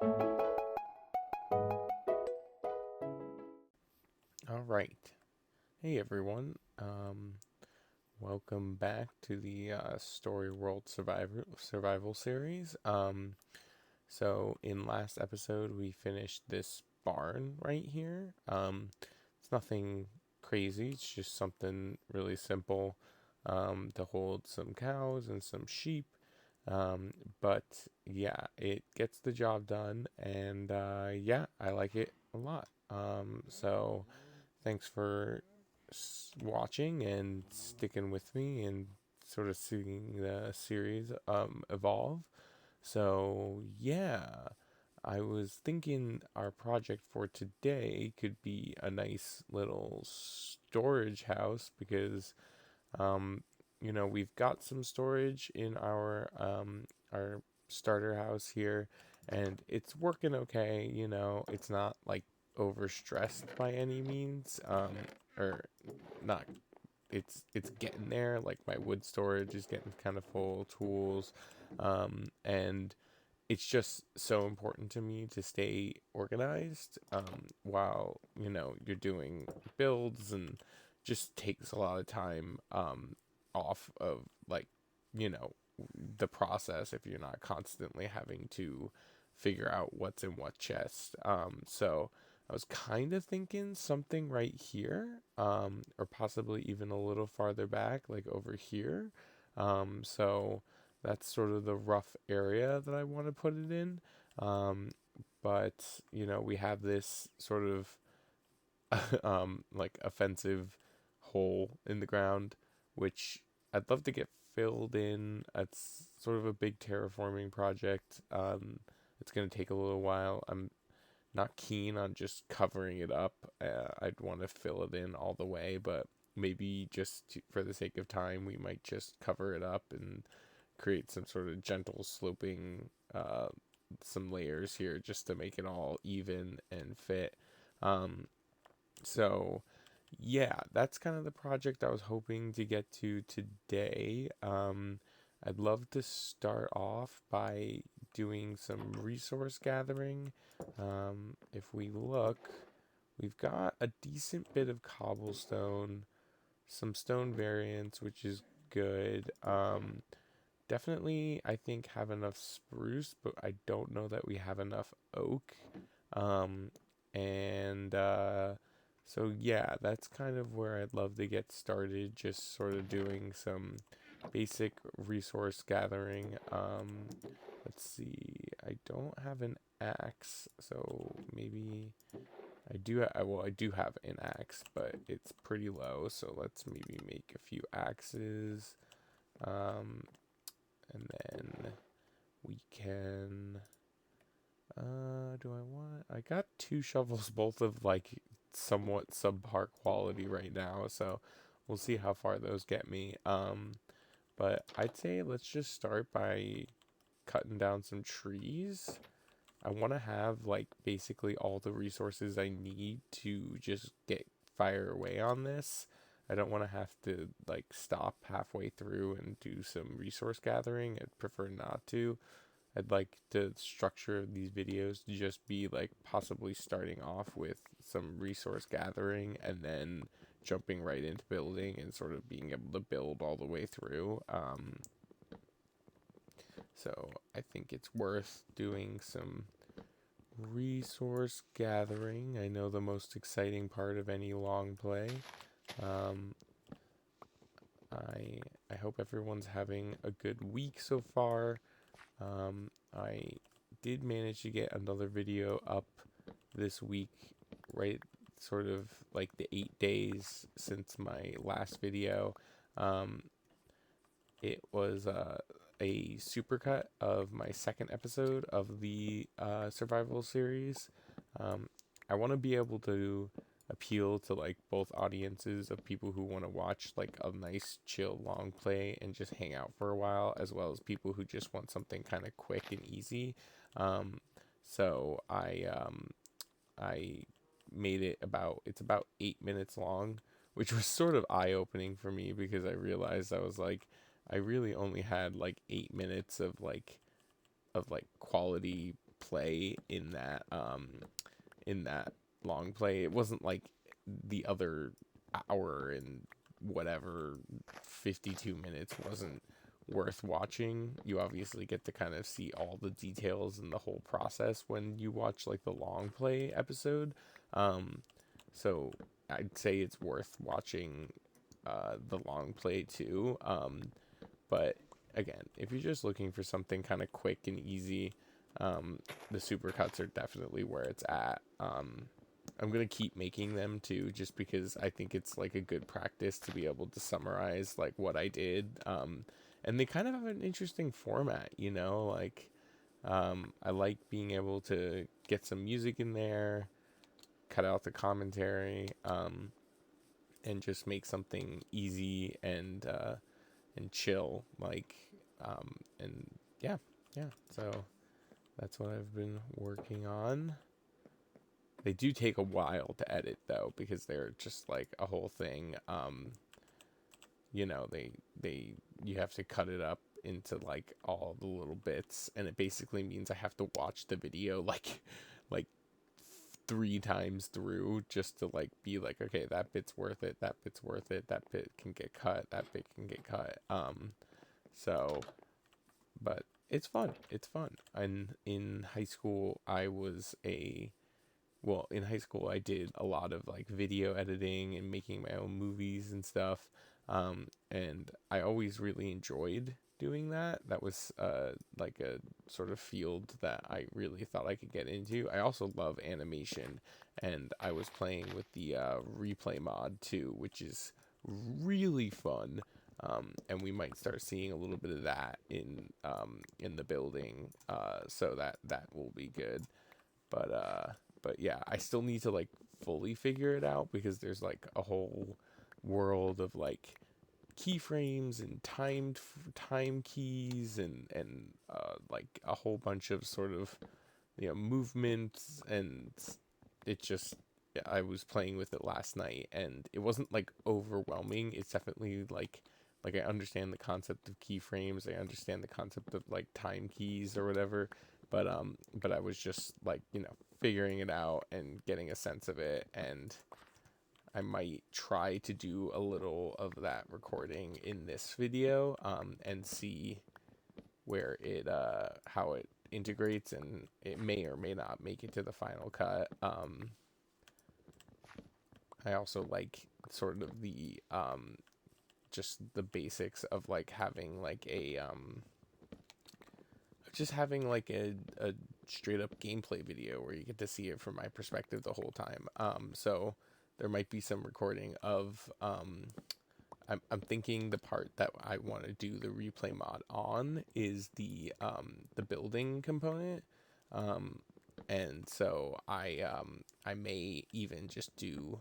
All right. Hey everyone. Welcome back to the Story World Survival series. So in last episode we finished this barn right here. It's nothing crazy. It's just something really simple to hold some cows and some sheep. But yeah, it gets the job done, and yeah, I like it a lot. So thanks for watching and sticking with me and sort of seeing the series evolve. So, yeah, I was thinking our project for today could be a nice little storage house because, um, we've got some storage in our starter house here, and it's working okay. It's not like overstressed by any means, or not. It's getting there. Like my wood storage is getting kind of full, tools, and it's just so important to me to stay organized while you're doing builds, and just takes a lot of time off of, like, you know the process if you're not constantly having to figure out what's in what chest. So I was kind of thinking something right here, or possibly even a little farther back, like over here. So that's sort of the rough area that I want to put it in. Um, but we have this sort of like offensive hole in the ground, which I'd love to get filled in. It's sort of a big terraforming project. It's going to take a little while. I'm not keen on just covering it up. I'd want to fill it in all the way, but maybe for the sake of time, we might just cover it up and create some sort of gentle sloping, some layers here just to make it all even and fit. Um, so yeah, that's kind of the project I was hoping to get to today. I'd love to start off by doing some resource gathering. If we look, we've got a decent bit of cobblestone, some stone variants, which is good. Definitely, I think have enough spruce, but I don't know that we have enough oak. Um, and so yeah, that's kind of where I'd love to get started, just sort of doing some basic resource gathering. Let's see, I don't have an axe, so maybe well, I do have an axe, but it's pretty low, so let's maybe make a few axes. Um, and then we can do I want I got two shovels, both of like somewhat subpar quality right now, so we'll see how far those get me. But I'd say let's just start by cutting down some trees. I want to have like basically all the resources I need to just get fire away on this. I don't want to have to like stop halfway through and do some resource gathering. I'd prefer not to. I'd like the structure of these videos to just be like possibly starting off with some resource gathering and then jumping right into building and sort of being able to build all the way through. So I think it's worth doing some resource gathering. I know the most exciting part of any long play. Um, I hope everyone's having a good week so far. I did manage to get another video up this week, right? Sort of like the 8 days since my last video. Um, it was a supercut of my second episode of the survival series. Um, I want to be able to appeal to like both audiences of people who want to watch like a nice chill long play and just hang out for a while, as well as people who just want something kind of quick and easy. Um, so I made it's about 8 minutes long, which was sort of eye opening for me because I realized I was like, I really only had like 8 minutes of like quality play in that long play. It wasn't like the other hour and whatever 52 minutes wasn't worth watching. You obviously get to kind of see all the details and the whole process when you watch like the long play episode. So I'd say it's worth watching the long play too. But again, if you're just looking for something kind of quick and easy, the supercuts are definitely where it's at. I'm gonna keep making them too, just because I think it's like a good practice to be able to summarize like what I did. And they kind of have an interesting format, you know, like I like being able to get some music in there, cut out the commentary, and just make something easy and chill, like and yeah, yeah. So that's what I've been working on. They do take a while to edit though, because they're just like a whole thing. You know, they you have to cut it up into like all the little bits, and it basically means I have to watch the video like 3 times through just to like be like, okay, that bit's worth it, that bit's worth it, that bit can get cut, that bit can get cut. So but it's fun. It's fun. And in high school in high school I did a lot of like video editing and making my own movies and stuff. And I always really enjoyed doing that. That was like a sort of field that I really thought I could get into. I also love animation, and I was playing with the replay mod too, which is really fun. And we might start seeing a little bit of that in the building, so that will be good. But yeah, I still need to like fully figure it out, because there's like a whole world of like keyframes and time keys and like a whole bunch of sort of, you know, movements, and it just, yeah, I was playing with it last night and it wasn't like overwhelming. It's definitely like I understand the concept of keyframes, I understand the concept of like time keys or whatever, but I was just like, you know, figuring it out and getting a sense of it. And I might try to do a little of that recording in this video, and see where it how it integrates, and it may or may not make it to the final cut. I also like sort of the just the basics of like having like a just having like a straight up gameplay video where you get to see it from my perspective the whole time. So there might be some recording of I'm thinking the part that I want to do the replay mod on is the building component. And so I may even just do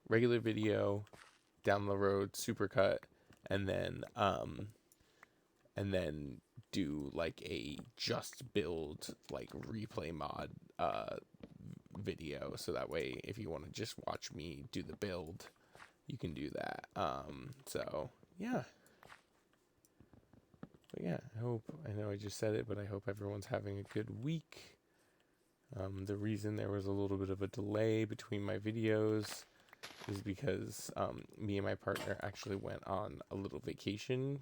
regular video, down the road supercut, and then do like a just build like replay mod video, so that way if you want to just watch me do the build, you can do that. So yeah. But yeah, I know I just said it, but I hope everyone's having a good week. The reason there was a little bit of a delay between my videos is because me and my partner actually went on a little vacation.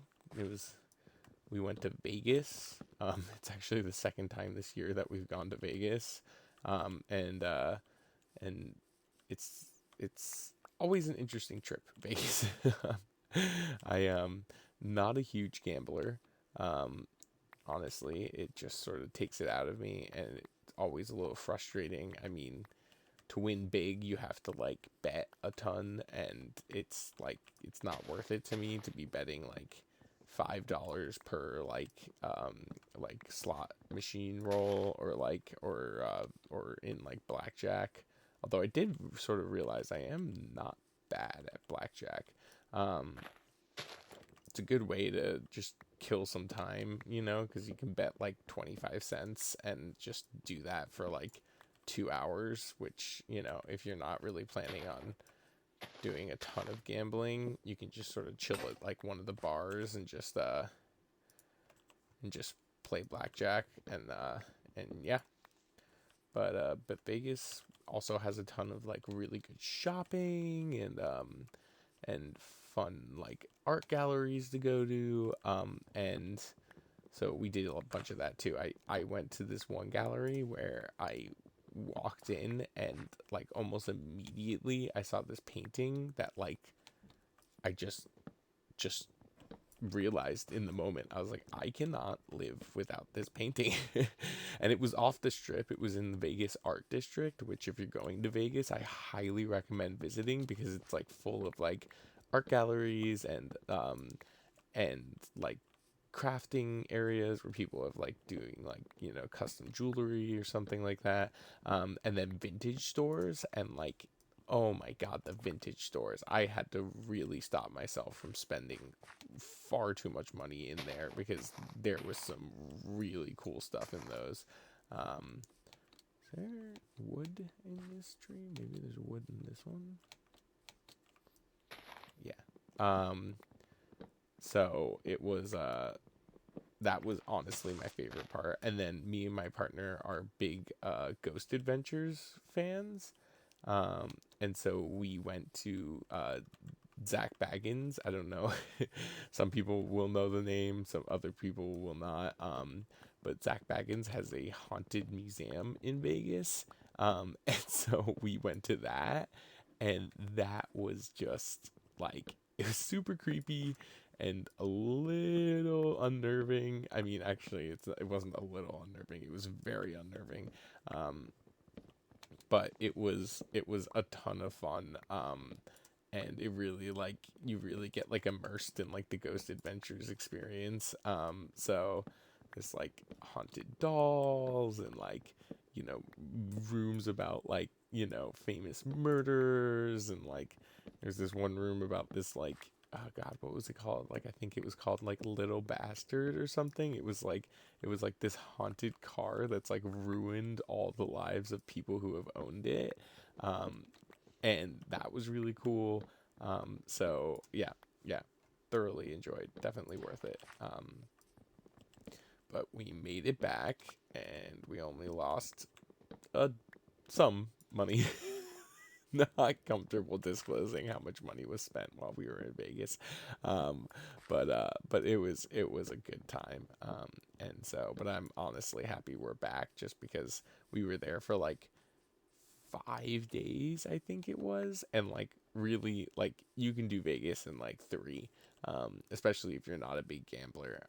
We went to Vegas. It's actually the second time this year that we've gone to Vegas. And it's always an interesting trip, Vegas. I am not a huge gambler. Honestly, it just sort of takes it out of me, and it's always a little frustrating. I mean, to win big, you have to like bet a ton, and it's like it's not worth it to me to be betting like $5 per like slot machine roll, or in like blackjack. Although I did sort of realize I am not bad at blackjack. It's a good way to just kill some time, you know, because you can bet like 25 cents and just do that for like 2 hours, which, you know, if you're not really planning on doing a ton of gambling, you can just sort of chill at like one of the bars and just play blackjack, and and yeah, but Vegas also has a ton of like really good shopping and fun like art galleries to go to, and so we did a bunch of that too. I went to this one gallery where I walked in and like almost immediately I saw this painting that like I just realized in the moment. I was like, I cannot live without this painting. And it was off the strip. It was in the Vegas Art District, which if you're going to Vegas, I highly recommend visiting because it's like full of like art galleries and like crafting areas where people have like doing like custom jewelry or something like that, and then vintage stores and like, oh my god, the vintage stores, I had to really stop myself from spending far too much money in there because there was some really cool stuff in those. Is there wood in this tree? Maybe there's wood in this one. Yeah. So it was that was honestly my favorite part. And then me and my partner are big Ghost Adventures fans. And so we went to Zach Baggins. I don't know. Some people will know the name, some other people will not. But Zach Baggins has a haunted museum in Vegas. And so we went to that, and that was just like, it was super creepy and a little unnerving. I mean, actually, it wasn't a little unnerving. It was very unnerving. But it was a ton of fun. And it really like you really get like immersed in like the Ghost Adventures experience. So there's like haunted dolls and like you know rooms about like famous murders, and like there's this one room about this like, oh god, what was it called, like I think it was called like Little Bastard or something. It was like this haunted car that's like ruined all the lives of people who have owned it. um and that was really cool. So yeah, yeah, thoroughly enjoyed. Definitely worth it. But we made it back, and we only lost uh, some money. Not comfortable disclosing how much money was spent while we were in Vegas, but it was a good time. And so, but I'm honestly happy we're back, just because we were there for like 5 days, I think it was, and like really like you can do Vegas in like three, especially if you're not a big gambler.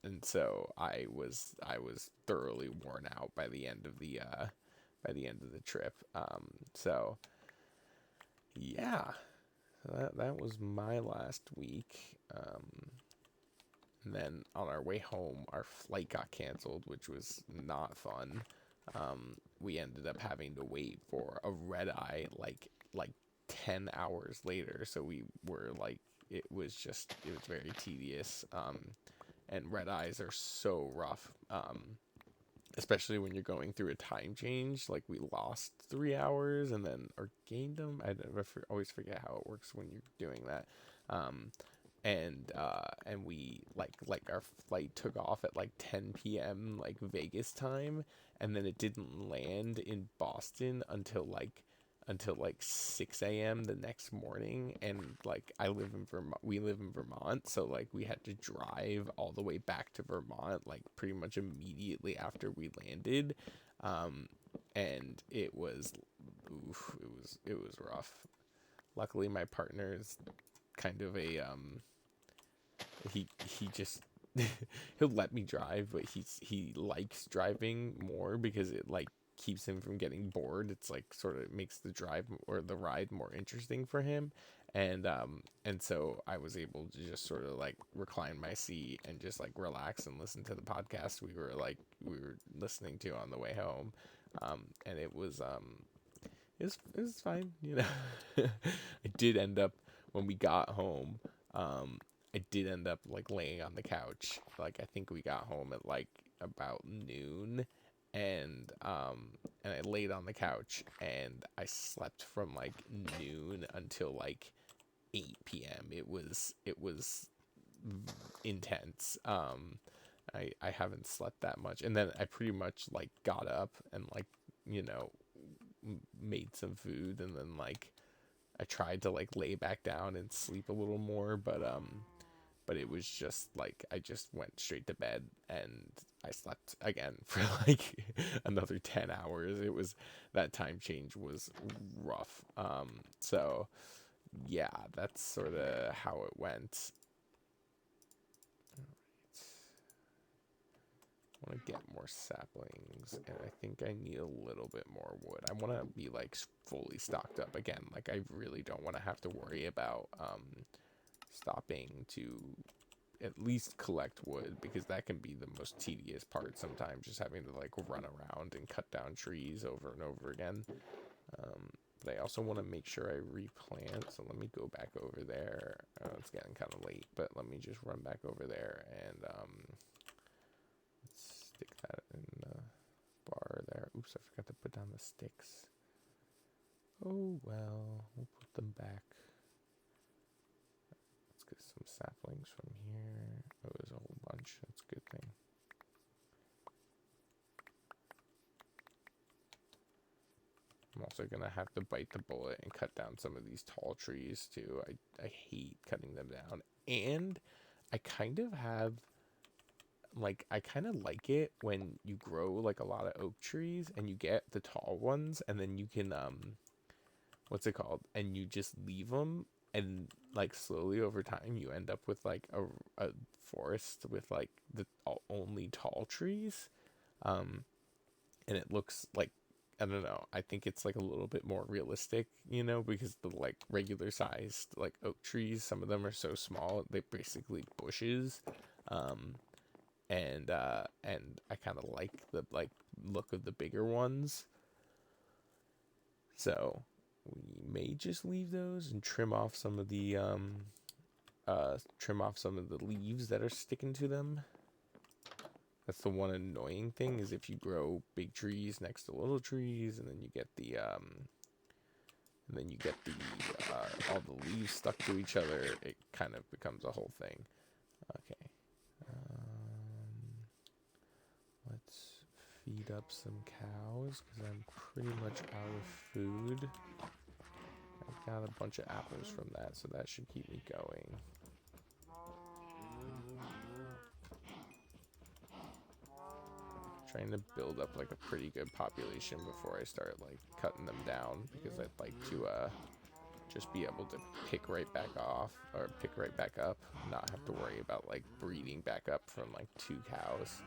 And so I was thoroughly worn out by the end of the trip. So yeah, so that was my last week. And then on our way home, our flight got canceled, which was not fun. We ended up having to wait for a red eye like 10 hours later. So we were like, it was very tedious. And red eyes are so rough. Especially when you're going through a time change. Like we lost 3 hours and then or gained them. Always forget how it works when you're doing that. Um, and we like our flight took off at like 10 p.m. like Vegas time, and then it didn't land in Boston until like 6 a.m. the next morning. And like we live in Vermont, so like we had to drive all the way back to Vermont like pretty much immediately after we landed. And it was it was rough. Luckily my partner is kind of he just he'll let me drive, but he likes driving more because it like keeps him from getting bored. It's like sort of makes the drive or the ride more interesting for him. And so I was able to just sort of like recline my seat and just like relax and listen to the podcast we were listening to on the way home. And it was fine, I did end up, when we got home, I did end up like laying on the couch. Like I think we got home at like about noon, and I laid on the couch and I slept from like noon until like 8 p.m. It was intense. I haven't slept that much, and then I pretty much like got up and like, you know, made some food, and then like I tried to like lay back down and sleep a little more, but it was just like I just went straight to bed and I slept again for like another 10 hours. It was, that time change was rough. So yeah, that's sort of how it went. I want to get more saplings, and I think I need a little bit more wood. I want to be like fully stocked up again. Like I really don't want to have to worry about stopping to at least collect wood, because that can be the most tedious part sometimes, just having to like run around and cut down trees over and over again. But I also want to make sure I replant, so let me go back over there. It's getting kind of late, but let me just run back over there and let's stick that in the bar there. Oops, I forgot to put down the sticks. Oh well, we'll put them back. Let's get some saplings from here. Oh, there's a whole bunch. That's a good thing. I'm also gonna have to bite the bullet and cut down some of these tall trees too. I hate cutting them down. And I kind of have like, I kind of like it when you grow like a lot of oak trees and you get the tall ones, and then you can what's it called, and you just leave them, and like slowly over time you end up with like a forest with like the only tall trees, and it looks like, I don't know, I think it's like a little bit more realistic, you know, because the like regular sized like oak trees, some of them are so small they're basically bushes. And I kind of like the like look of the bigger ones, so we may just leave those and trim off some of the leaves that are sticking to them. That's the one annoying thing, is if you grow big trees next to little trees, and then you get the all the leaves stuck to each other, it kind of becomes a whole thing. Okay. Let's feed up some cows, because I'm pretty much out of food. I've got a bunch of apples from that, so that should keep me going. Trying to build up like a pretty good population before I start like cutting them down, because I'd like to just be able to pick right back up, not have to worry about like breeding back up from like 2 cows.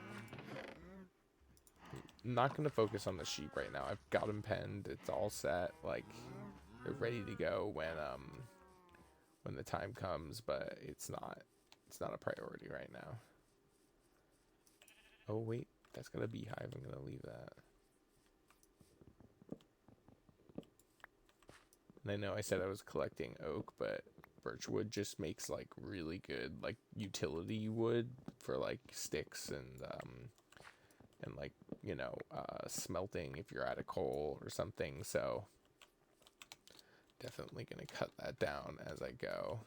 I'm not going to focus on the sheep right now. I've got them penned, it's all set, like they're ready to go when the time comes, but it's not a priority right now. Oh wait, that's got a beehive. I'm gonna leave that. And I know I said I was collecting oak, but birchwood just makes like really good like utility wood for like sticks and like, you know, smelting if you're out of coal or something. So definitely gonna cut that down as I go.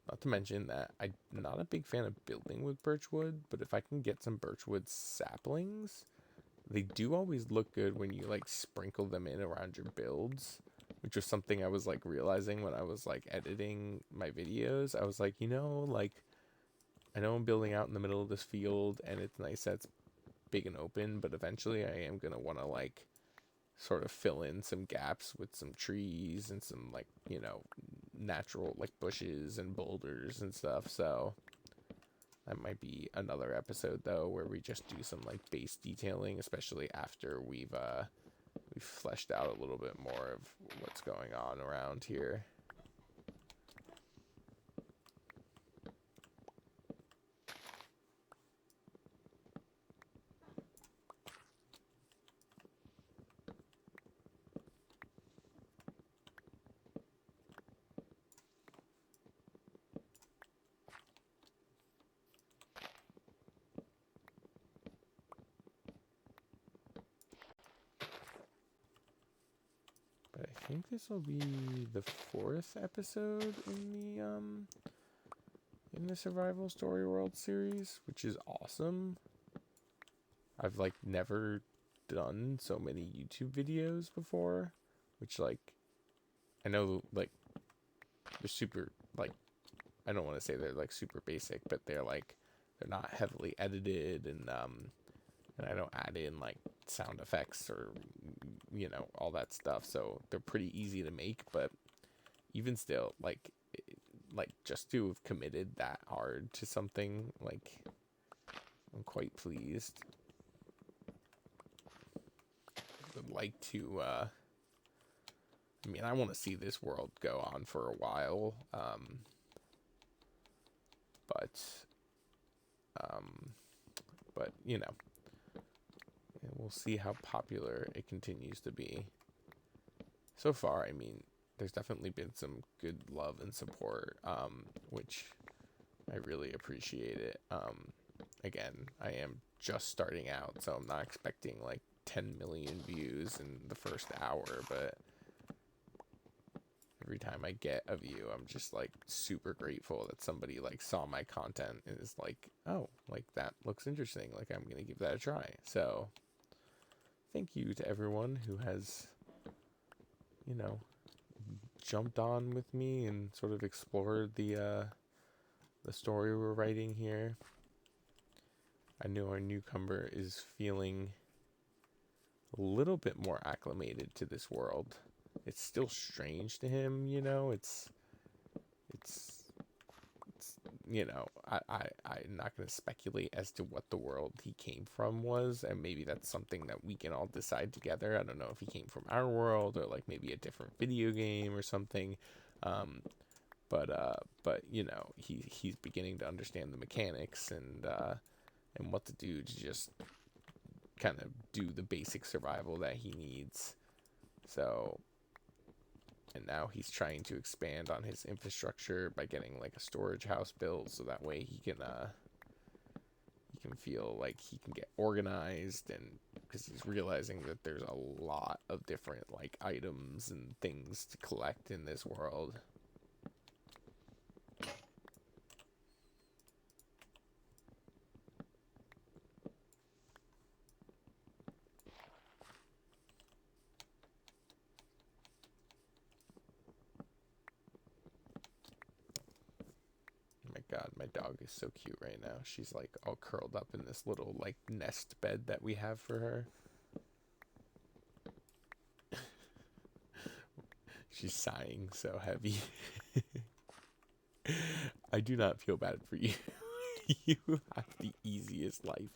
Not to mention that I'm not a big fan of building with birchwood, but if I can get some birchwood saplings, they do always look good when you like sprinkle them in around your builds, which was something I was like realizing when I was like editing my videos. I was like, you know, like I know I'm building out in the middle of this field and it's nice that it's big and open, but eventually I am gonna want to like sort of fill in some gaps with some trees and some like, you know, natural like bushes and boulders and stuff. So that might be another episode though, where we just do some like base detailing, especially after we've fleshed out a little bit more of what's going on around here. But I think this will be the 4th episode in in the survival story world series, which is awesome. I've like never done so many YouTube videos before, which like I know like they're super like I don't want to say they're like super basic, but they're not heavily edited, and I don't add in like sound effects or all that stuff, so they're pretty easy to make. But even still, like just to have committed that hard to something, like I'm quite pleased. Would like to I want to see this world go on for a while, but we'll see how popular it continues to be. So far, there's definitely been some good love and support, which I really appreciate it. Again, I am just starting out, so I'm not expecting like 10 million views in the first hour, but every time I get a view, I'm just like super grateful that somebody like saw my content and is like, oh, like that looks interesting, like I'm gonna give that a try. So thank you to everyone who has jumped on with me and sort of explored the story we're writing here. I know our newcomer is feeling a little bit more acclimated to this world. It's still strange to him, it's I'm not going to speculate as to what the world he came from was, and maybe that's something that we can all decide together. I don't know if he came from our world or like maybe a different video game or something. But he's beginning to understand the mechanics and what to do to just kind of do the basic survival that he needs. So, and now he's trying to expand on his infrastructure by getting like a storage house built, so that way he can feel like he can get organized, and because he's realizing that there's a lot of different like items and things to collect in this world. God, my dog is so cute right now. She's like all curled up in this little like nest bed that we have for her. She's sighing so heavy. I do not feel bad for you. You have the easiest life.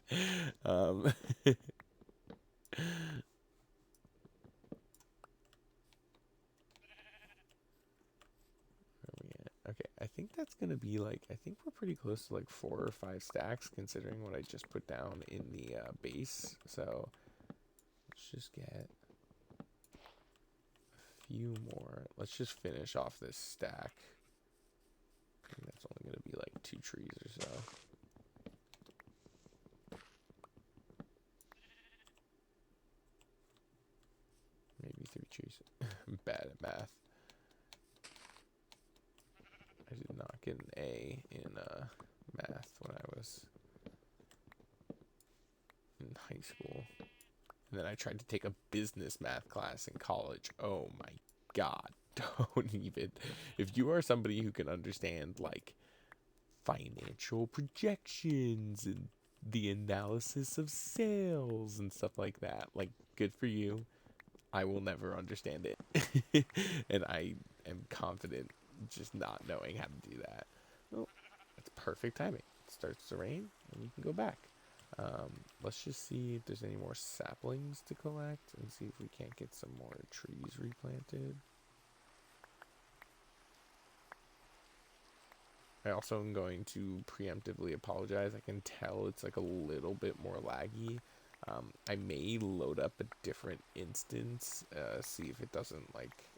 Okay, I think that's gonna be like, I think we're pretty close to like 4 or 5 stacks considering what I just put down in the base. So let's just get a few more. Let's just finish off this stack. I think that's only gonna be like 2 trees or so. Maybe 3 trees. I'm bad at math. I did not get an A in math when I was in high school. And then I tried to take a business math class in college. Oh my God. Don't even. If you are somebody who can understand like financial projections and the analysis of sales and stuff like that, like good for you. I will never understand it. And I am confident just not knowing how to do that. Oh, that's perfect timing. It starts to rain and we can go back. Let's just see if there's any more saplings to collect and see if we can't get some more trees replanted. I also am going to preemptively apologize. I can tell it's like a little bit more laggy. I may load up a different instance, see if it doesn't like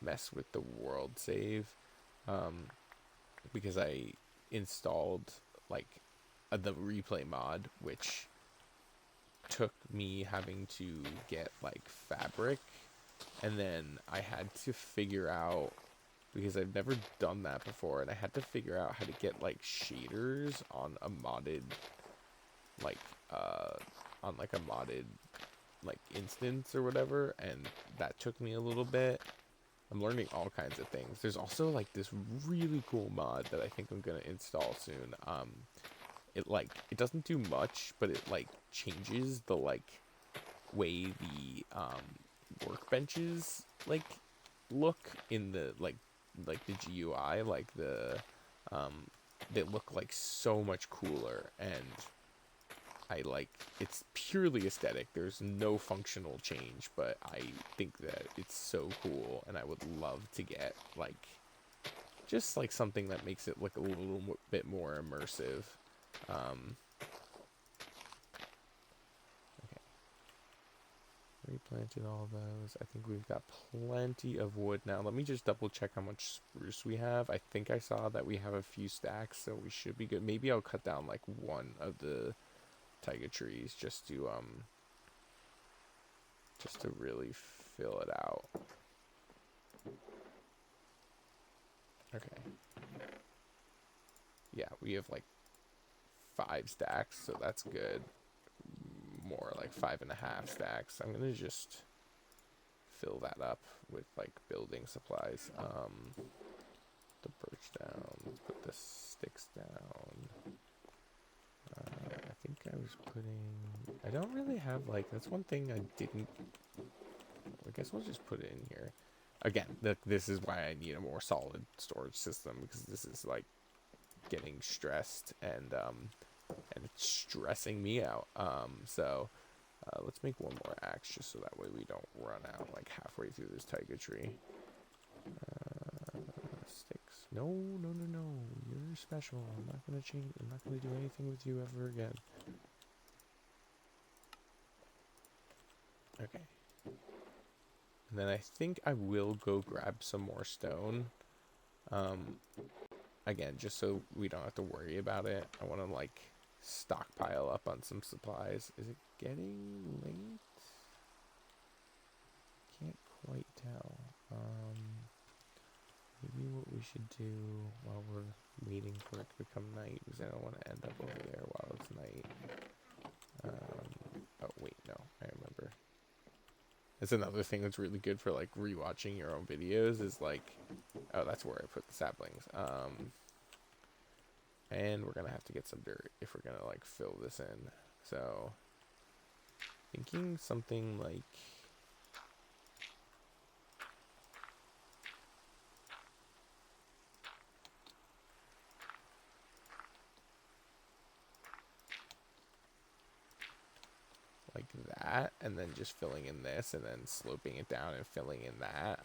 mess with the world save, because I installed like the replay mod, which took me having to get like fabric, and then I had to figure out because I've never done that before, and I had to figure out how to get like shaders on a modded like uh on like a modded like instance or whatever, and that took me a little bit. I'm learning all kinds of things. There's also like this really cool mod that I think I'm gonna install soon. It doesn't do much, but it like changes the like way the workbenches like look in the like the GUI, like the um they look like so much cooler, and I like it's purely aesthetic. There's no functional change, but I think that it's so cool, and I would love to get like just like something that makes it look a little bit more immersive. Um, okay, replanted all those. I think we've got plenty of wood now. Let me just double check how much spruce we have. I think I saw that we have a few stacks, so we should be good. Maybe I'll cut down like one of the taiga trees just to really fill it out. Okay. Yeah, we have like 5 stacks, so that's good. More like 5.5 stacks. I'm gonna just fill that up with like building supplies. The birch down. Let's put the sticks down. I think I was putting. I don't really have like. That's one thing I didn't. I guess we'll just put it in here. Again, this is why I need a more solid storage system, because this is like getting stressed, and it's stressing me out. So let's make one more axe just so that way we don't run out like halfway through this taiga tree. Sticks. No, no, no, no. You're special. I'm not gonna change. I'm not gonna do anything with you ever again. Okay. And then I think I will go grab some more stone. Again, just so we don't have to worry about it. I want to like stockpile up on some supplies. Is it getting late? Can't quite tell. Maybe what we should do while we're waiting for it to become night, because I don't want to end up over there while it's night. Oh wait, no, I remember. That's another thing that's really good for like rewatching your own videos is like, oh, that's where I put the saplings. And we're gonna have to get some dirt if we're gonna like fill this in. So thinking something like that, and then just filling in this, and then sloping it down and filling in that.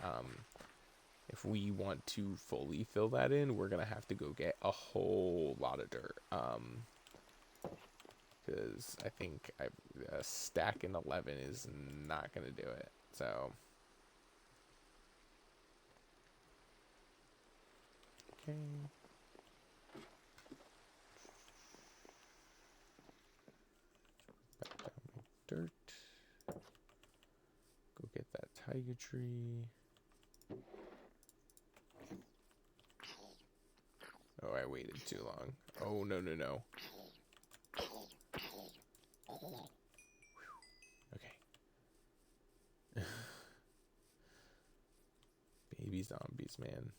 If we want to fully fill that in, we're gonna have to go get a whole lot of dirt. Because I think a stack in 11 is not gonna do it. So okay. Back down my dirt. Go get that taiga tree. Oh, I waited too long. Oh, no, no, no. Okay. Baby zombies, man.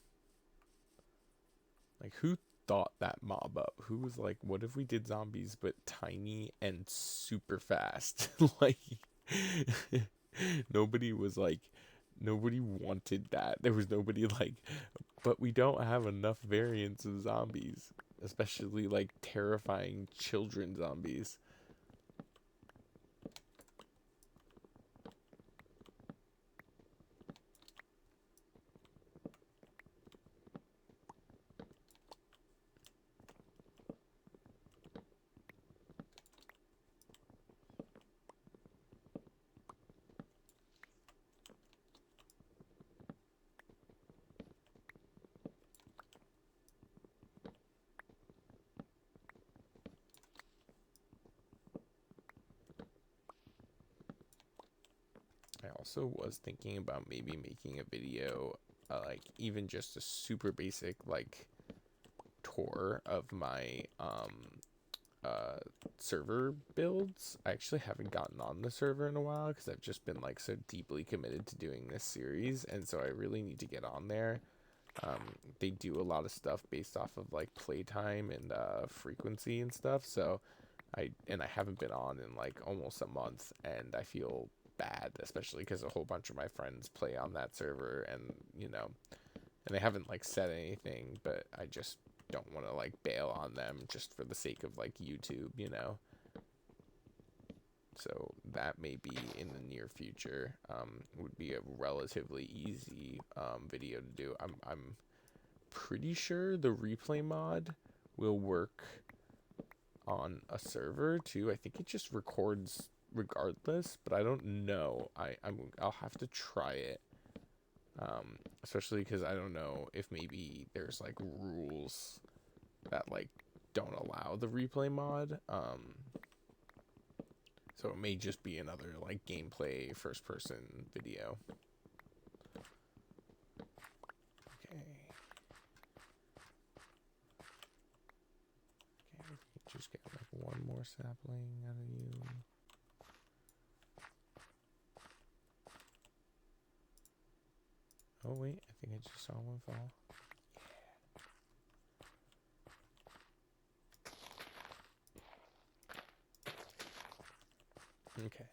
Like, who thought that mob up? Who was like, what if we did zombies but tiny and super fast? Like, nobody was like, nobody wanted that. There was nobody like, but we don't have enough variants of zombies, especially like terrifying children zombies. I also was thinking about maybe making a video like even just a super basic like tour of my server builds. I actually haven't gotten on the server in a while because I've just been like so deeply committed to doing this series, and so I really need to get on there. They do a lot of stuff based off of like playtime and frequency and stuff, so I haven't been on in like almost a month, and I feel bad, especially because a whole bunch of my friends play on that server, and and they haven't like said anything, but I just don't want to like bail on them just for the sake of like YouTube. So that may be in the near future. Would be a relatively easy video to do. I'm pretty sure the replay mod will work on a server too. I think it just records regardless, but I don't know. I'll have to try it. Especially because I don't know if maybe there's like rules that like don't allow the replay mod. So it may just be another like gameplay first person video. Okay. Just get like one more sapling out of you. Oh wait, I think I just saw one fall. Yeah. Okay.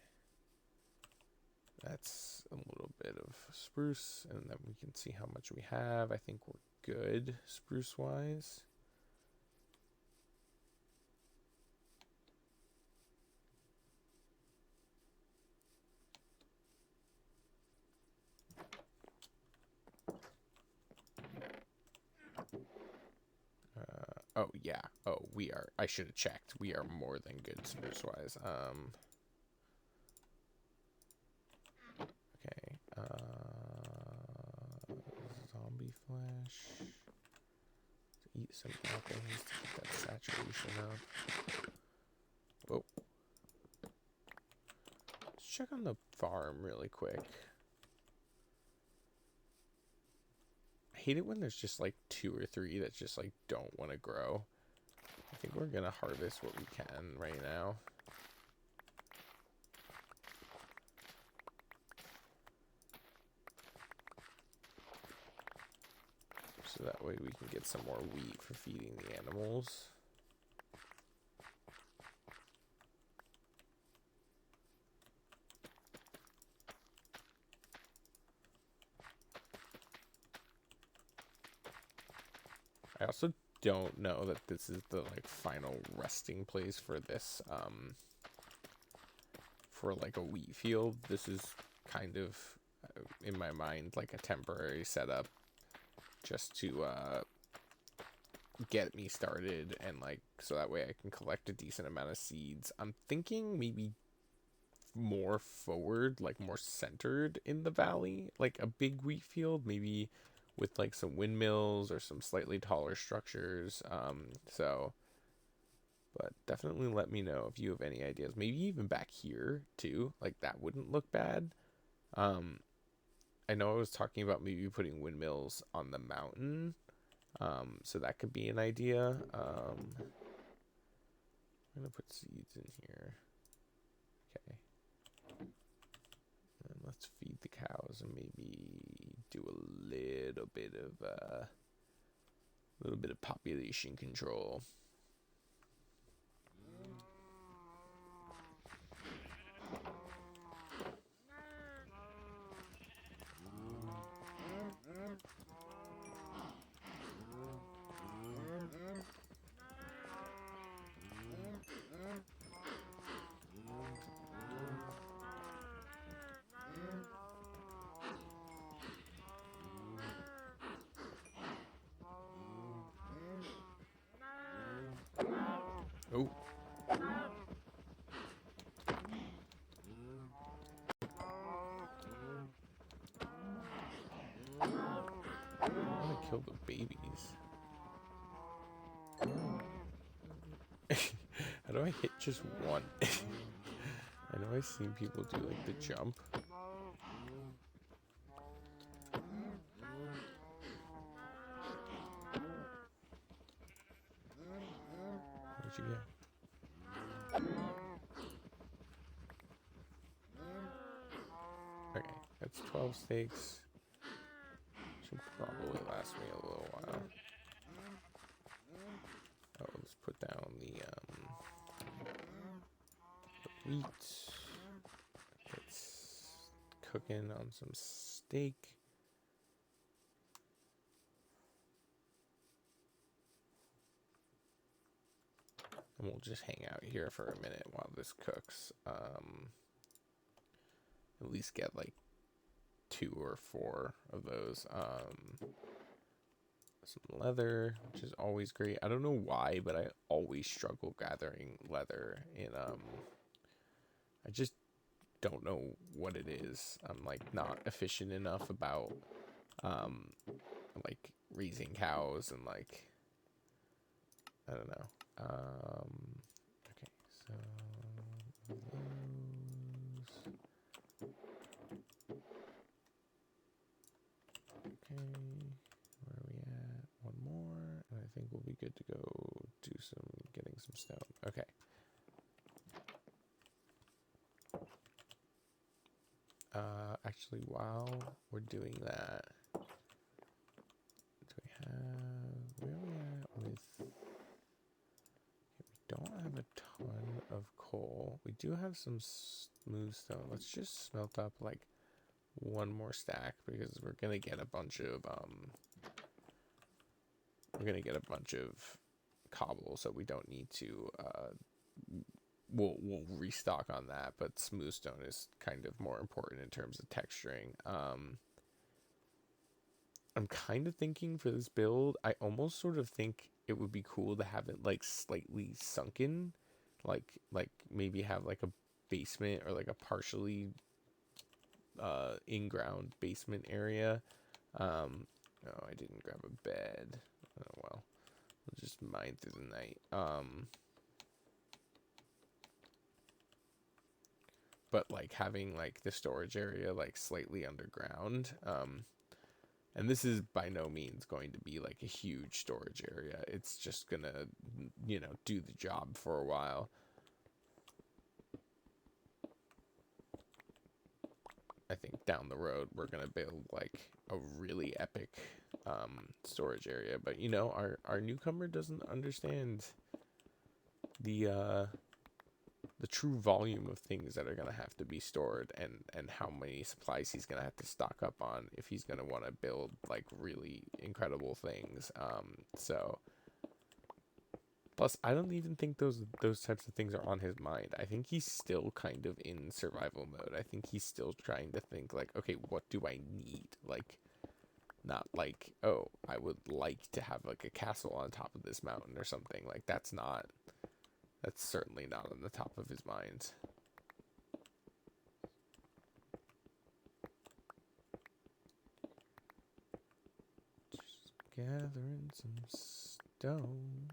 That's a little bit of spruce, and then we can see how much we have. I think we're good spruce wise. Oh yeah. Oh, we are. I should have checked. We are more than good spruce wise. Okay. Zombie flesh. Eat some apples to get that saturation up. Whoa. Let's check on the farm really quick. I hate it when there's just like 2 or 3 that just like don't want to grow. I think we're gonna harvest what we can right now. So that way we can get some more wheat for feeding the animals. I also don't know that this is the like final resting place for this for like a wheat field. This is kind of in my mind like a temporary setup just to get me started, and like so that way I can collect a decent amount of seeds. I'm thinking maybe more forward, like more centered in the valley, like a big wheat field, maybe with like some windmills or some slightly taller structures. But definitely let me know if you have any ideas. Maybe even back here too, like that wouldn't look bad. I know I was talking about maybe putting windmills on the mountain, so that could be an idea. I'm gonna put seeds in here. Okay. And let's feed the cows and maybe do a little bit of population control. Oh. I want to kill the babies. How do I hit just one? I know I've seen people do like the jump. That's 12 steaks. Should probably last me a little while. Oh, let's put down the wheat. It's cooking on some steak. And we'll just hang out here for a minute while this cooks. At least get like 2 or 4 of those. Some leather, which is always great. I don't know why, but I always struggle gathering leather in I just don't know what it is. I'm like not efficient enough about like raising cows and like I don't know. Okay, so those. Okay, where are we at? One more, and I think we'll be good to go do getting some stone. Okay. Actually, while we're doing that, do we have, where are we at with, okay, we don't have a ton of coal. We do have some smooth stone. Let's just smelt up like one more stack because we're gonna get a bunch of cobble, so we don't need to we'll restock on that, but smooth stone is kind of more important in terms of texturing. I'm kind of thinking for this build, I almost sort of think it would be cool to have it like slightly sunken, like maybe have like a basement or like a partially in-ground basement area. No, I didn't grab a bed. Oh well, we'll just mine through the night. But like having like the storage area like slightly underground. And this is by no means going to be like a huge storage area. It's just gonna, do the job for a while. I think down the road we're gonna build like a really epic storage area. But our newcomer doesn't understand the true volume of things that are going to have to be stored and how many supplies he's going to have to stock up on if he's going to want to build like really incredible things. So plus I don't even think those types of things are on his mind. I think he's still kind of in survival mode. I think he's still trying to think like, okay, what do I need? Like not like, oh, I would like to have like a castle on top of this mountain or something. Like that's certainly not on the top of his mind. Just gathering some stone.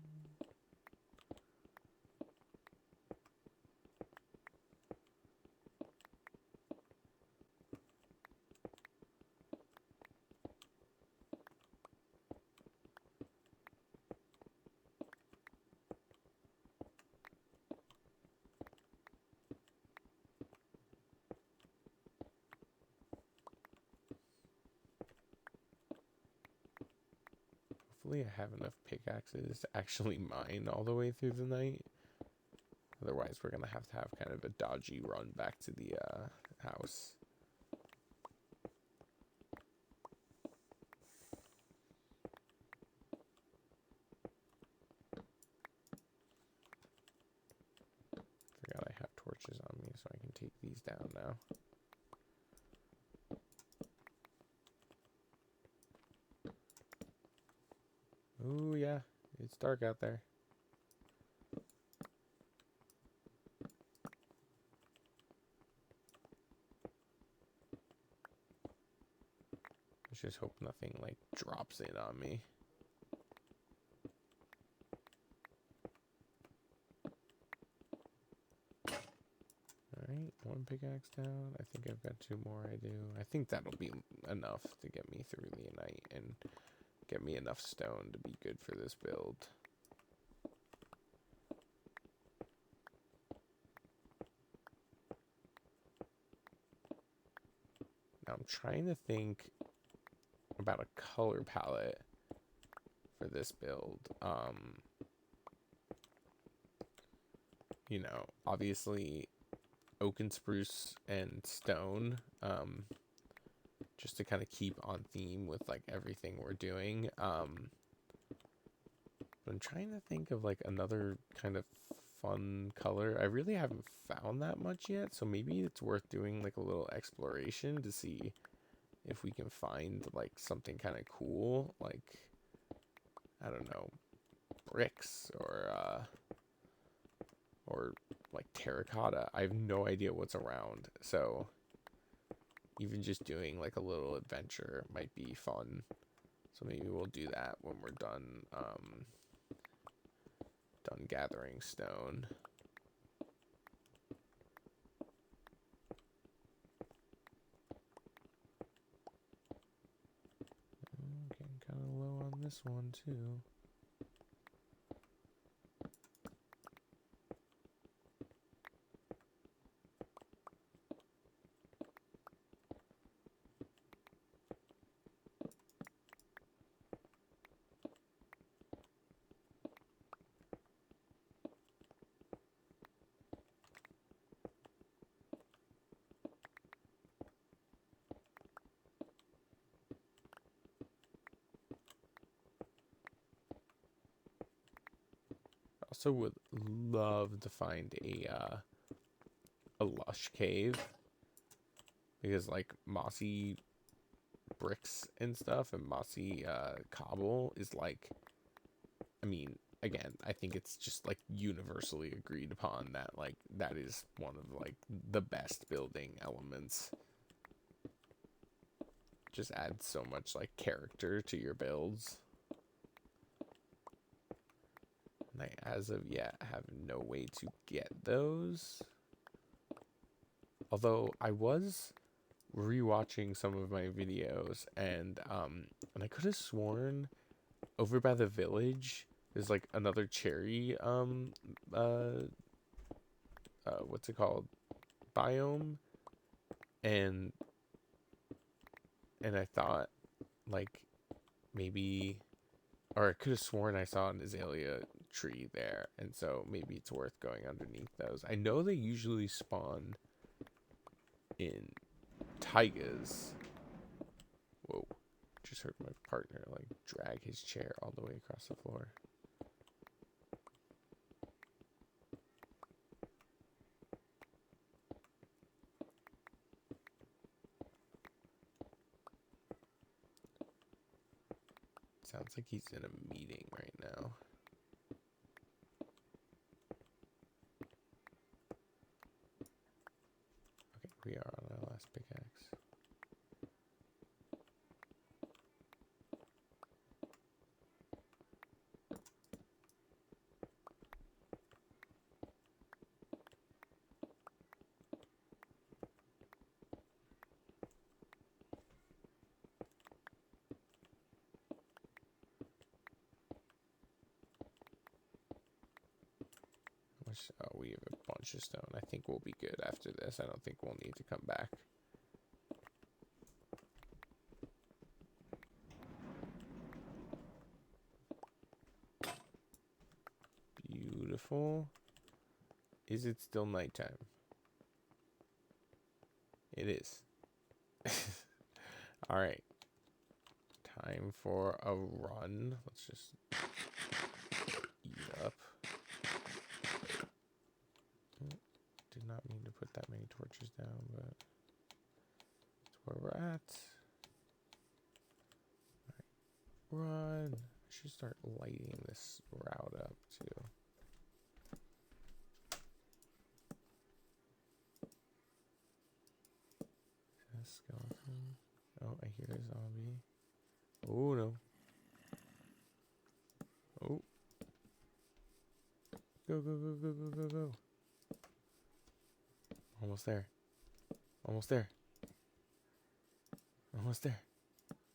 Hopefully I have enough pickaxes to actually mine all the way through the night. Otherwise, we're going to have kind of a dodgy run back to the house. Forgot I have torches on me, so I can take these down now. Ooh, yeah, it's dark out there. Let's just hope nothing like drops in on me. Alright, one pickaxe down. I think I've got 2 more I do. I think that'll be enough to get me through the night and get me enough stone to be good for this build. I'm trying to think about a color palette for this build. You know, obviously oak and spruce and stone, just to kind of keep on theme with like everything we're doing. I'm trying to think of like another kind of fun color. I really haven't found that much yet, so maybe it's worth doing like a little exploration to see if we can find like something kind of cool, like, I don't know, bricks or like terracotta. I have no idea what's around, so even just doing like a little adventure might be fun. So maybe we'll do that when we're done done gathering stone. Getting kind of low on this one too. Also would love to find a lush cave, because like mossy bricks and stuff and mossy cobble is like, I mean, again, I think it's just like universally agreed upon that like that is one of like the best building elements. Just adds so much like character to your builds. And I, as of yet, have no way to get those. Although I was rewatching some of my videos, and I could have sworn over by the village there's like another cherry what's it called, biome, and I thought like maybe, or I could have sworn I saw an azalea tree there, and so maybe it's worth going underneath those. I know they usually spawn in taigas. Whoa, just heard my partner like drag his chair all the way across the floor. Sounds like he's in a meeting right now. Okay, we are on our last pickaxe. Oh, we have a bunch of stone. I think we'll be good after this. I don't think we'll need to come back. Beautiful. Is it still nighttime? It is. All right. Time for a run. Let's just eat up. Did not mean to put that many torches down, but that's where we're at. All right. Run. I should start lighting this route up too. Skeleton. Oh, I hear a zombie. Oh no. Oh. Go, go, go, go, go, go, go. Almost there. Almost there. Almost there.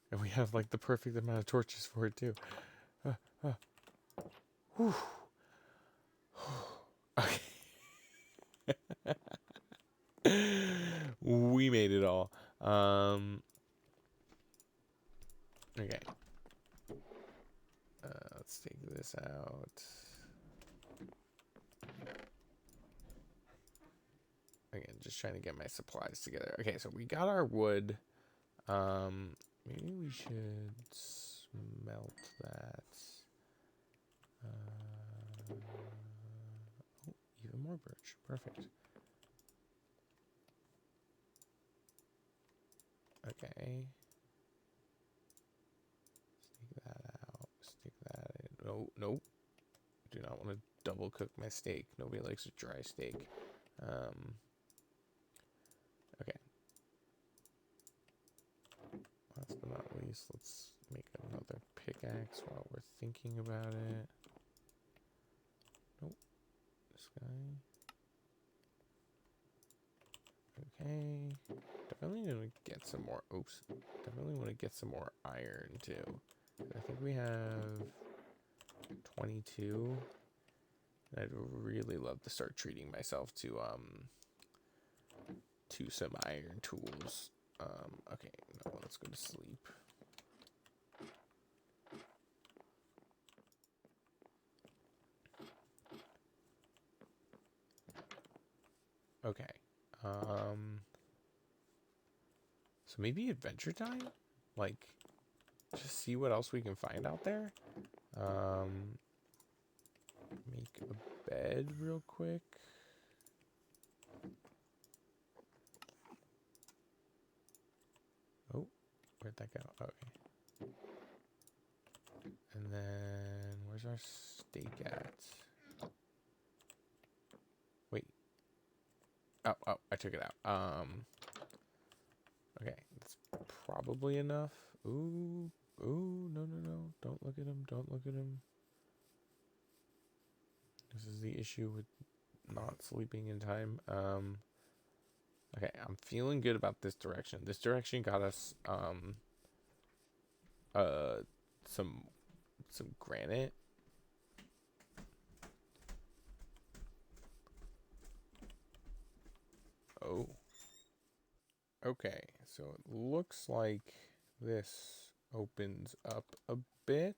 And we have like the perfect amount of torches for it too. Whew. Okay. We made it all. Okay. Let's take this out. Again, just trying to get my supplies together. Okay, so we got our wood. Maybe we should smelt that. Oh, even more birch. Perfect. Okay. Stick that out. Stick that in. No, nope. Do not want to double cook my steak. Nobody likes a dry steak. Okay. Last but not least, let's make another pickaxe while we're thinking about it. Nope. This guy. Okay. Definitely want to get some more. Oops. Definitely want to get some more iron too. I think we have 22. I'd really love to start treating myself to some iron tools. Okay, no, let's go to sleep. Okay. So maybe adventure time? Like, just see what else we can find out there. Make a bed real quick. Oh, where'd that go? Okay. And then, where's our steak at? Wait. Oh, I took it out. Okay, that's probably enough. Ooh, no. Don't look at him. Don't look at him. This is the issue with not sleeping in time. Okay, I'm feeling good about this direction. This direction got us, some granite. Oh. Okay, so it looks like this opens up a bit.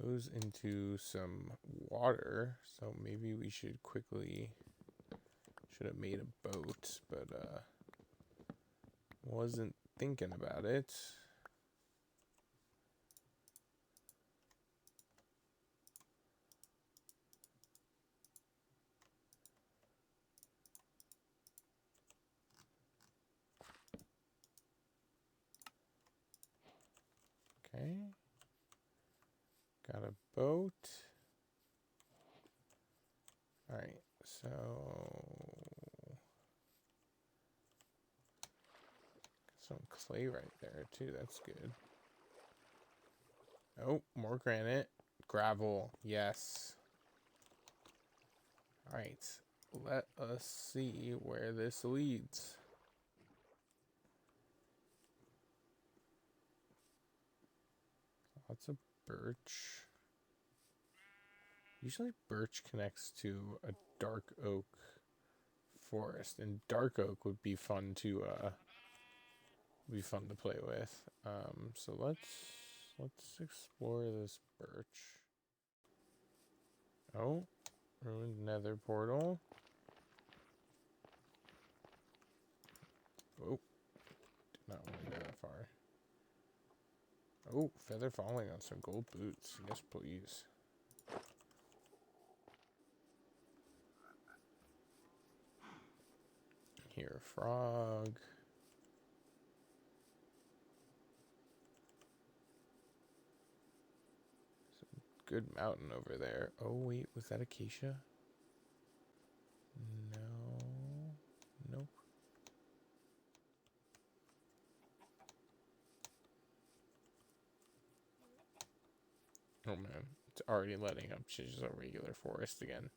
Goes into some water, so maybe we should should have made a boat, but wasn't thinking about it. Okay. Got a boat. Alright, so some clay right there too, that's good. Oh, more granite. Gravel, yes. Alright, let us see where this leads. Lots of birch. Usually birch connects to a dark oak forest, and dark oak would be fun to play with. So let's explore this birch. Oh, ruined nether portal. Oh, did not want to go that far. Oh, feather falling on some gold boots. Yes, please. Here, frog. Some good mountain over there. Oh, wait, was that acacia? No. Nope. Oh, man. It's already letting up. She's just a regular forest again.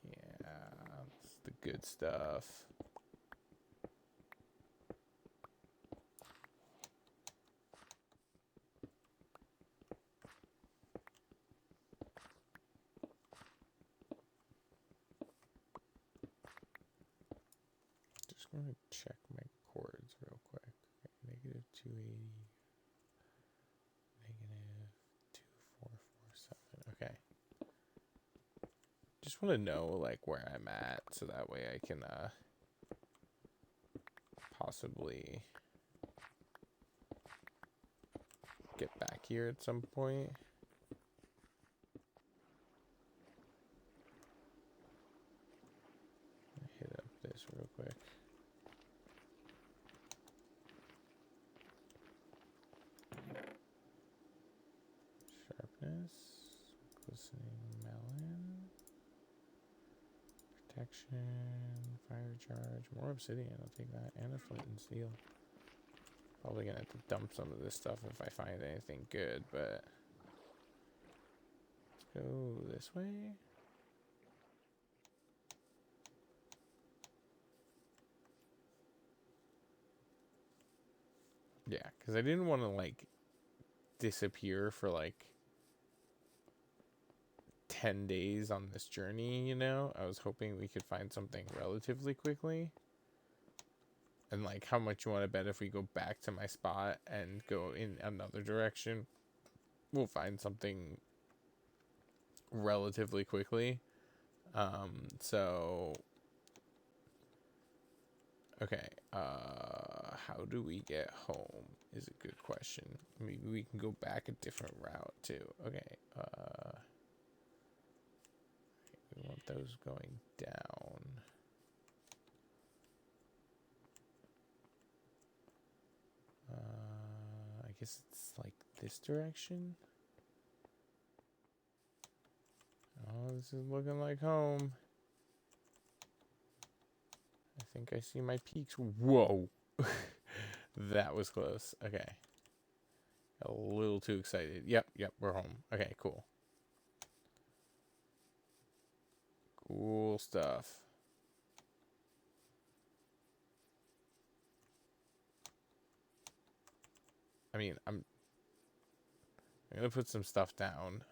Yeah, that's the good stuff. I'm gonna check my chords real quick. Okay, negative 280, negative 2447. Okay. Just want to know like where I'm at so that way I can possibly get back here at some point. Hit up this real quick. Sharpness, glistening melon, protection, fire charge, more obsidian, I'll take that, and a flint and steel. Probably gonna have to dump some of this stuff if I find anything good, but let's go this way. Yeah, because I didn't want to like disappear for like 10 days on this journey, you know? I was hoping we could find something relatively quickly. And like, how much you want to bet if we go back to my spot and go in another direction, we'll find something relatively quickly. So okay, how do we get home is a good question. Maybe we can go back a different route too. Okay, we want those going down. I guess it's like this direction. Oh, this is looking like home. I think I see my peaks. Whoa. That was close. Okay. A little too excited. Yep, we're home. Okay, cool. Cool stuff. I mean, I'm gonna put some stuff down.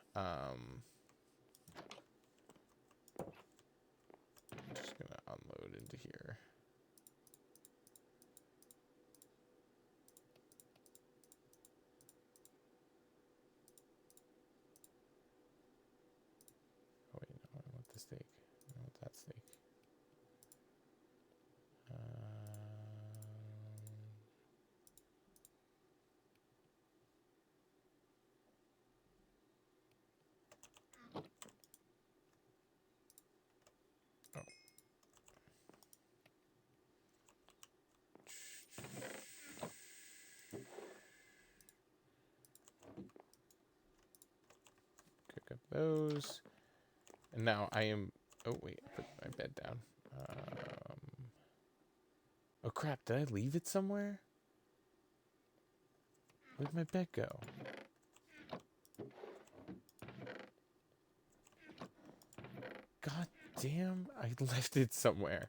Just gonna unload into here. Oh wait, no, I want the steak. I want that steak. Cook up those. And now I am... Oh, wait. Put my bed down. Oh, crap. Did I leave it somewhere? Where'd my bed go? God damn. I left it somewhere.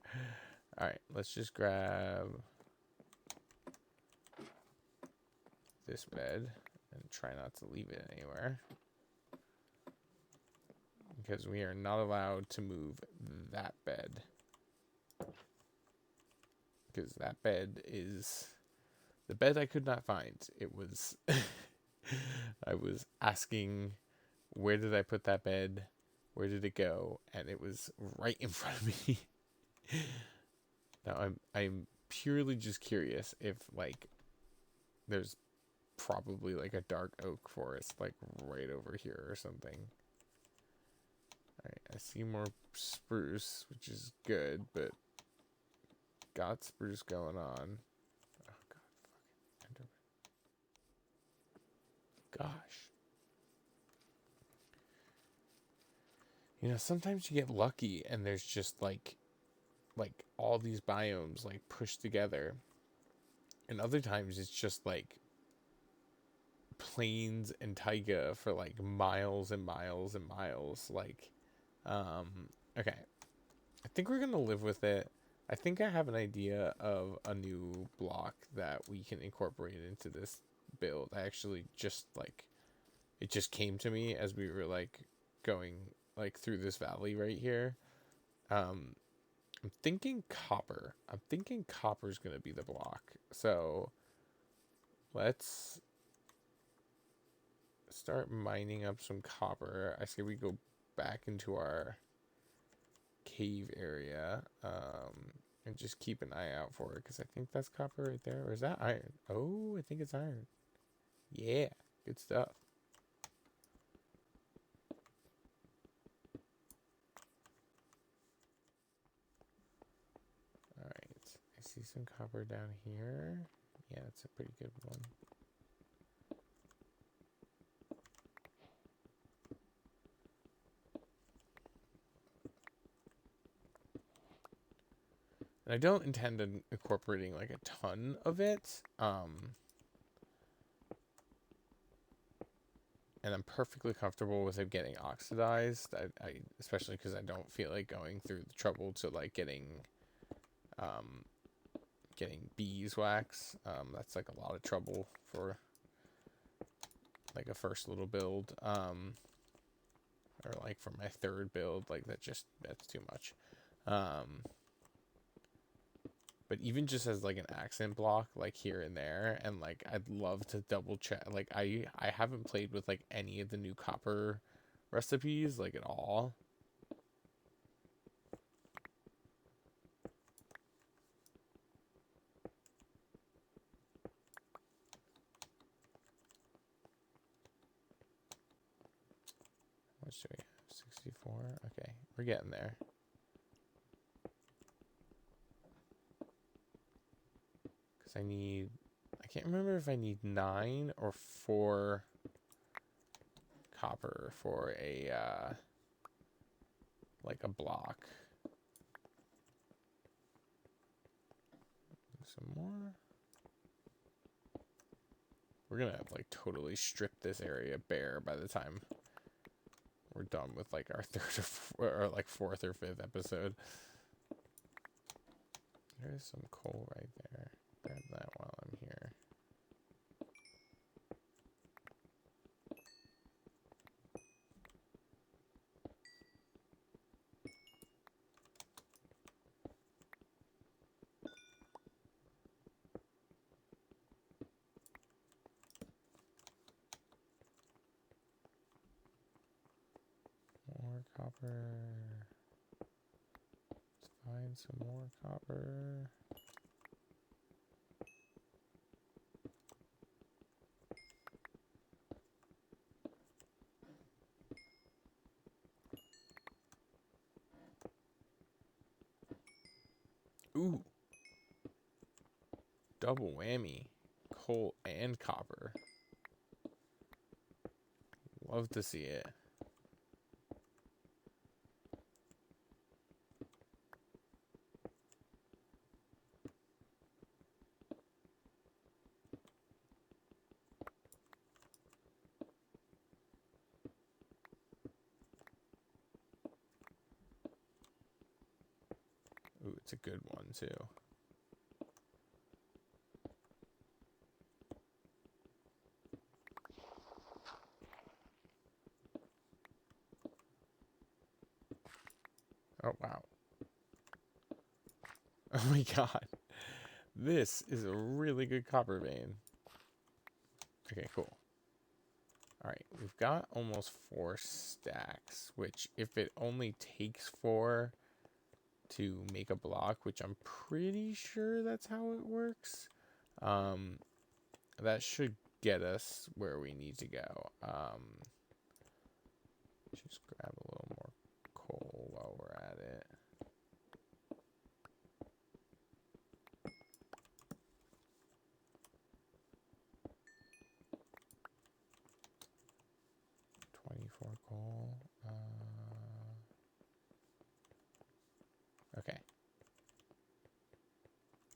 Alright. Let's just grab this bed and try not to leave it anywhere. Because we are not allowed to move that bed. Because that bed is the bed I could not find. It was I was asking, where did I put that bed? Where did it go? And it was right in front of me. Now I'm purely just curious if like there's probably like a dark oak forest like right over here or something. Alright, I see more spruce, which is good, but got spruce going on. Oh god, fucking gosh. You know, sometimes you get lucky and there's just like all these biomes like pushed together. And other times it's just like plains and taiga for like miles and miles and miles. Like, okay. I think we're gonna live with it. I think I have an idea of a new block that we can incorporate into this build. I actually just like, it just came to me as we were like going like through this valley right here. I'm thinking copper. I'm thinking copper's gonna be the block. So let's start mining up some copper. I say we go back into our cave area, and just keep an eye out for it, because I think that's copper right there. Or is that iron? Oh, I think it's iron. Yeah, good stuff. All right, I see some copper down here. Yeah, it's a pretty good one. And I don't intend on incorporating like a ton of it. And I'm perfectly comfortable with it getting oxidized. I especially because I don't feel like going through the trouble to like um, getting beeswax. That's like a lot of trouble for like a first little build. Or like for my third build, like that's too much. But even just as like an accent block, like here and there, and like I'd love to double check. Like I haven't played with like any of the new copper recipes like at all. What should we have? 64. Okay, we're getting there. Because I can't remember if I need 9 or 4 copper for a like a block. Some more. We're gonna like totally strip this area bare by the time we're done with like our third or like fourth or fifth episode. There's some coal right there. Grab that while I'm here. More copper. Let's find some more copper. Ooh. Double whammy. Coal and copper. Love to see it. Ooh, it's a good one too. Oh, wow. Oh my god. This is a really good copper vein. Okay, cool. Alright, we've got almost 4 stacks, which if it only takes 4 to make a block, which I'm pretty sure that's how it works, that should get us where we need to go. Just grab a little more coal while we're at it. Coal. Okay.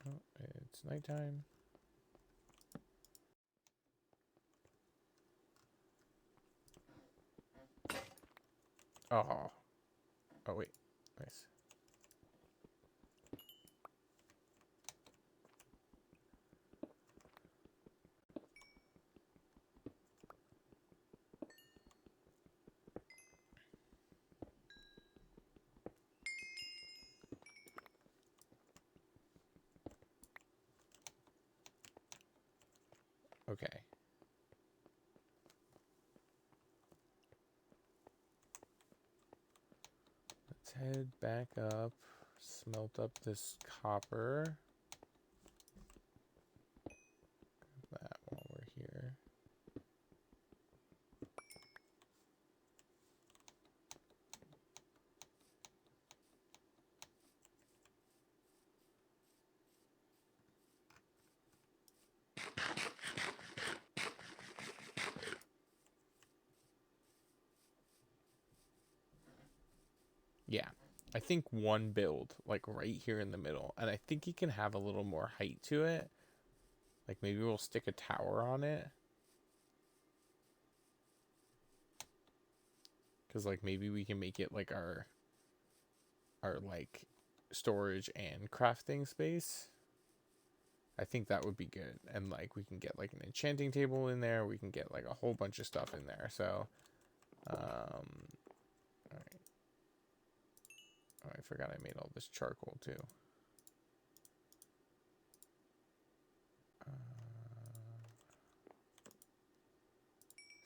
Oh, it's nighttime. Oh. Oh, wait. Nice. Okay. Let's head back up, smelt up this copper. That while we're here. Yeah, I think one build, like right here in the middle, and I think you can have a little more height to it. Like maybe we'll stick a tower on it. Because like maybe we can make it like our like storage and crafting space. I think that would be good. And like we can get like an enchanting table in there. We can get like a whole bunch of stuff in there. So, all right. Oh, I forgot I made all this charcoal too.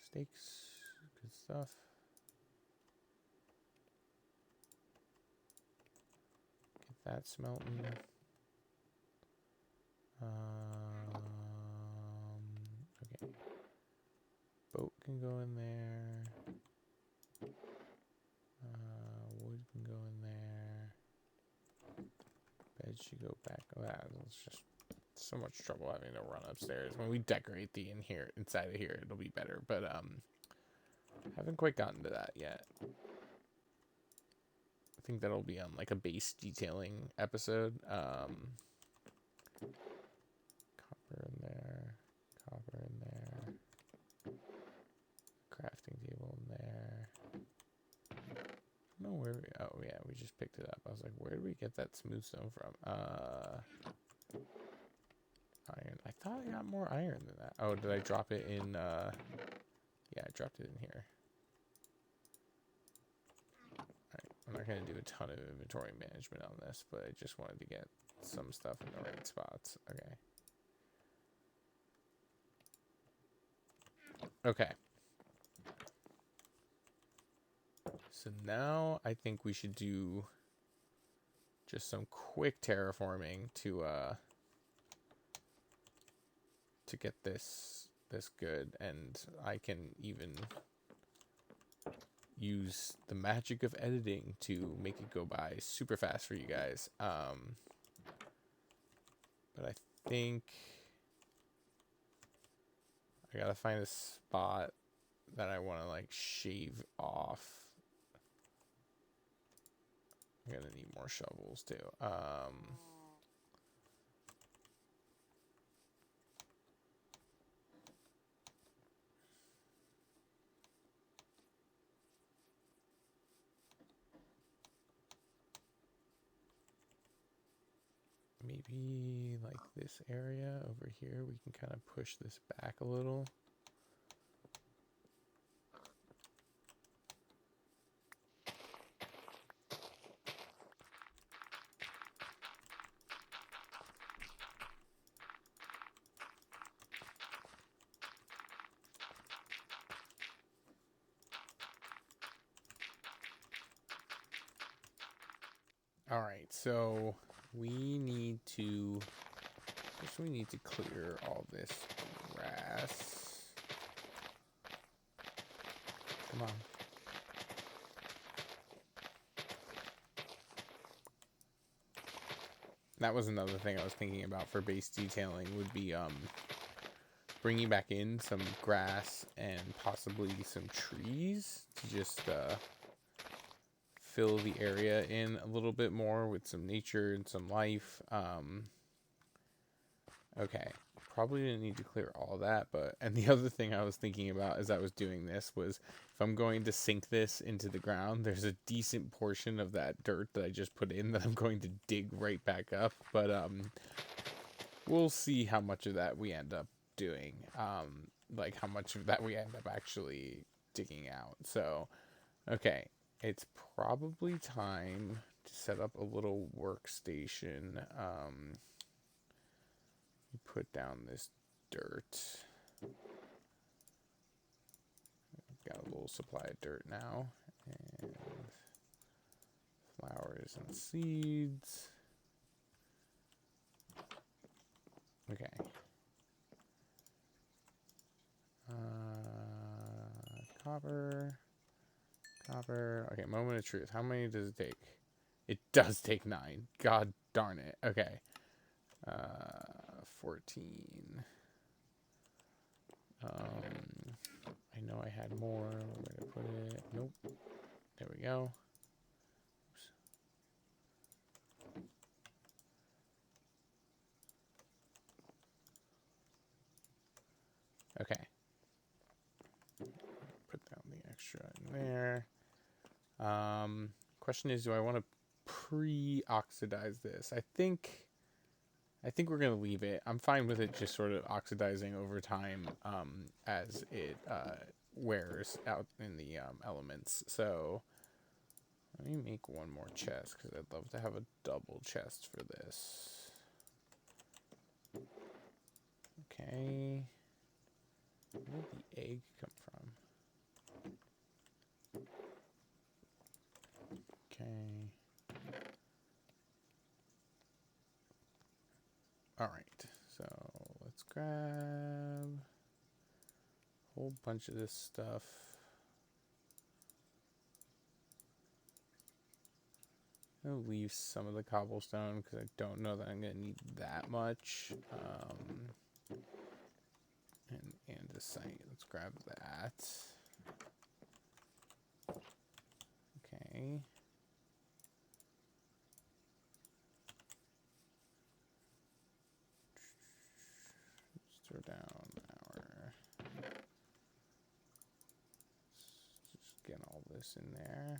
Steaks, good stuff. Get that smelting. Okay. Boat can go in there. Wood can go in there. Bed should go back. Oh, that's just so much trouble having to run upstairs. When we decorate the inside of here, it'll be better. But haven't quite gotten to that yet. I think that'll be on like a base detailing episode. Copper in there. Copper in there. Crafting table in there. No, where we? Oh yeah, we just picked it up. I was like, where did we get that smooth stone from? Iron. I thought I got more iron than that. Oh, did I drop it in? Yeah, I dropped it in here. Alright, I'm not gonna do a ton of inventory management on this, but I just wanted to get some stuff in the right spots. Okay. Okay. So now I think we should do just some quick terraforming to get this good, and I can even use the magic of editing to make it go by super fast for you guys. But I think I gotta find a spot that I want to like shave off. I'm gonna need more shovels too. Maybe like this area over here, we can kind of push this back a little. All right, so we need to clear all this grass. Come on. That was another thing I was thinking about for base detailing would be bringing back in some grass and possibly some trees to just fill the area in a little bit more with some nature and some life. Okay, probably didn't need to clear all that, and the other thing I was thinking about as I was doing this was if I'm going to sink this into the ground, there's a decent portion of that dirt that I just put in that I'm going to dig right back up, but we'll see how much of that we end up doing, like how much of that we end up actually digging out. So, okay, it's probably time to set up a little workstation. You put down this dirt. Got a little supply of dirt now. And flowers and seeds. Okay. Copper. Copper. Okay, moment of truth. How many does it take? It does take 9. God darn it. Okay. 14. I know I had more. Where to put it? Nope. There we go. Oops. Okay. Put down the extra in there. Question is, do I want to pre-oxidize this? I think we're gonna leave it. I'm fine with it just sort of oxidizing over time as it wears out in the elements. So let me make one more chest because I'd love to have a double chest for this. Okay. Where did the egg come from? Okay. Alright, so let's grab a whole bunch of this stuff. I'm going to leave some of the cobblestone because I don't know that I'm going to need that much. And andesite, let's grab that. Okay. Let's throw down our... Let's just get all this in there.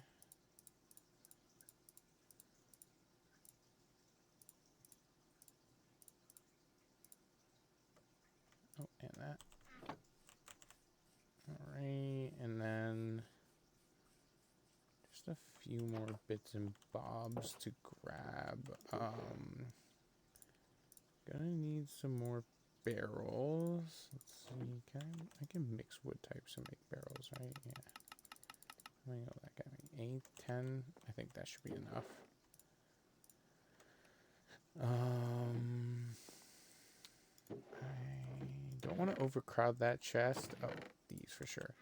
Oh, and that. Alright, and then just a few more bits and bobs to grab. Gonna need some more barrels. Let's see, I can mix wood types and make barrels, right? Yeah. How many will that get me? 8, 10? I think that should be enough. I don't want to overcrowd that chest. Oh, these for sure.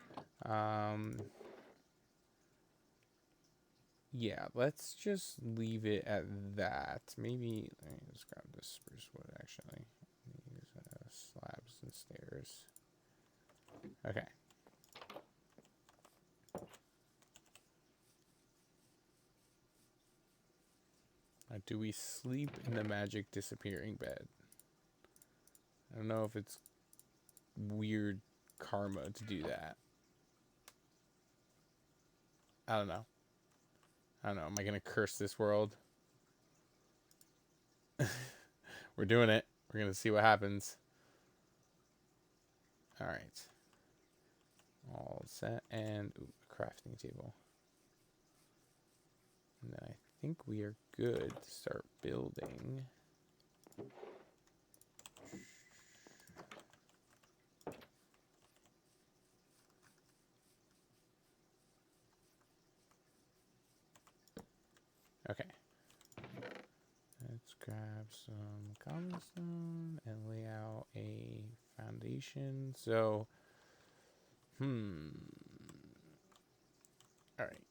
Yeah, let's just leave it at that. Maybe, let me just grab this spruce wood, actually. These slabs and stairs. Okay. Now, do we sleep in the magic disappearing bed? I don't know if it's weird karma to do that. I don't know. Am I going to curse this world? We're doing it. We're going to see what happens. Alright. All set. And ooh, a crafting table. And then I think we are good to start building. Okay. Let's grab some cobblestone and lay out a foundation. So, alright.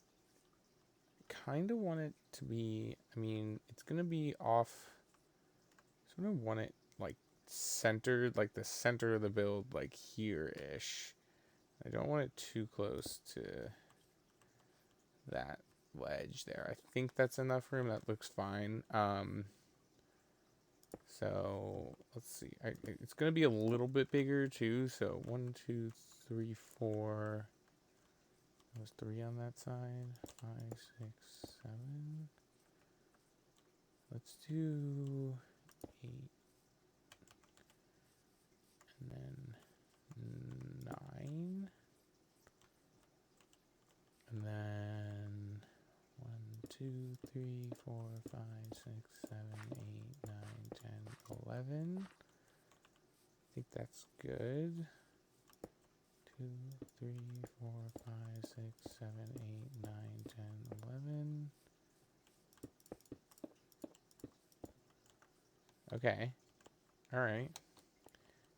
Kind of want it to be, I mean, it's going to be off, sort of want it like centered, like the center of the build, like here-ish. I don't want it too close to that ledge there. I think that's enough room. That looks fine. So let's see. It's going to be a little bit bigger too. So 1, 2, 3, 4. There was 3 on that side. 5, 6, 7. Let's do 8. And then 9. And then 1, 2, 3, 4, 5, 6, 7, 8, 9, 10, 11. I think that's good. 2, 3, 4, 5, 6, 7, 8, 9, 10, 11. Okay. All right.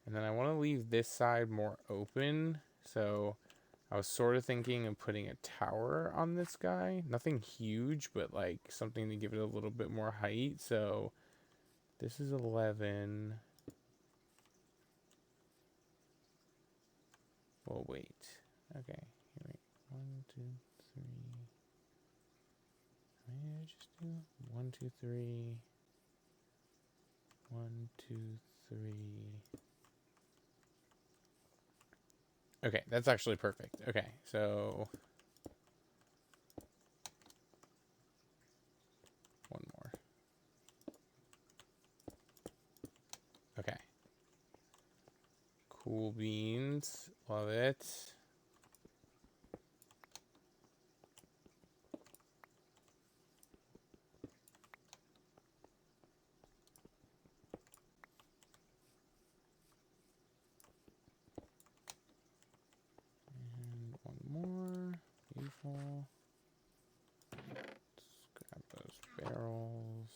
And then I want to leave this side more open. So I was sort of thinking of putting a tower on this guy. Nothing huge, but like something to give it a little bit more height. So this is 11. Well, wait. Okay. Here, wait. 1, 2, 3. Maybe I just do 1, 2, 3. 1, 2, 3. Okay, that's actually perfect. Okay, so one more. Okay. Cool beans. Love it. And one more. Beautiful. Let's grab those barrels.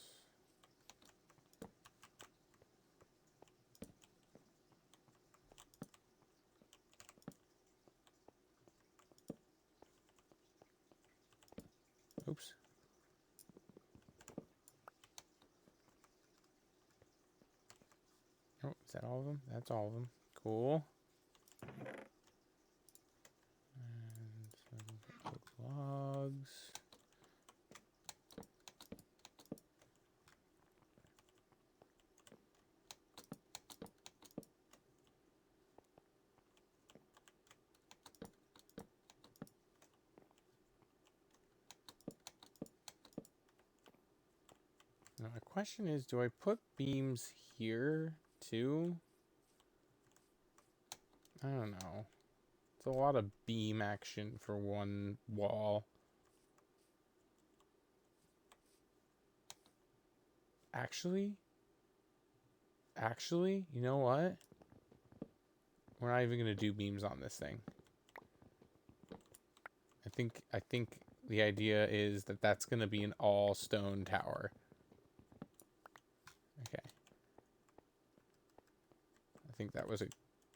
Oops. Oh, is that all of them? That's all of them. Cool. And some logs. Now the question is, do I put beams here too? I don't know. It's a lot of beam action for one wall. Actually, you know what? We're not even gonna do beams on this thing. I think the idea is that that's gonna be an all stone tower. Okay. I think that was a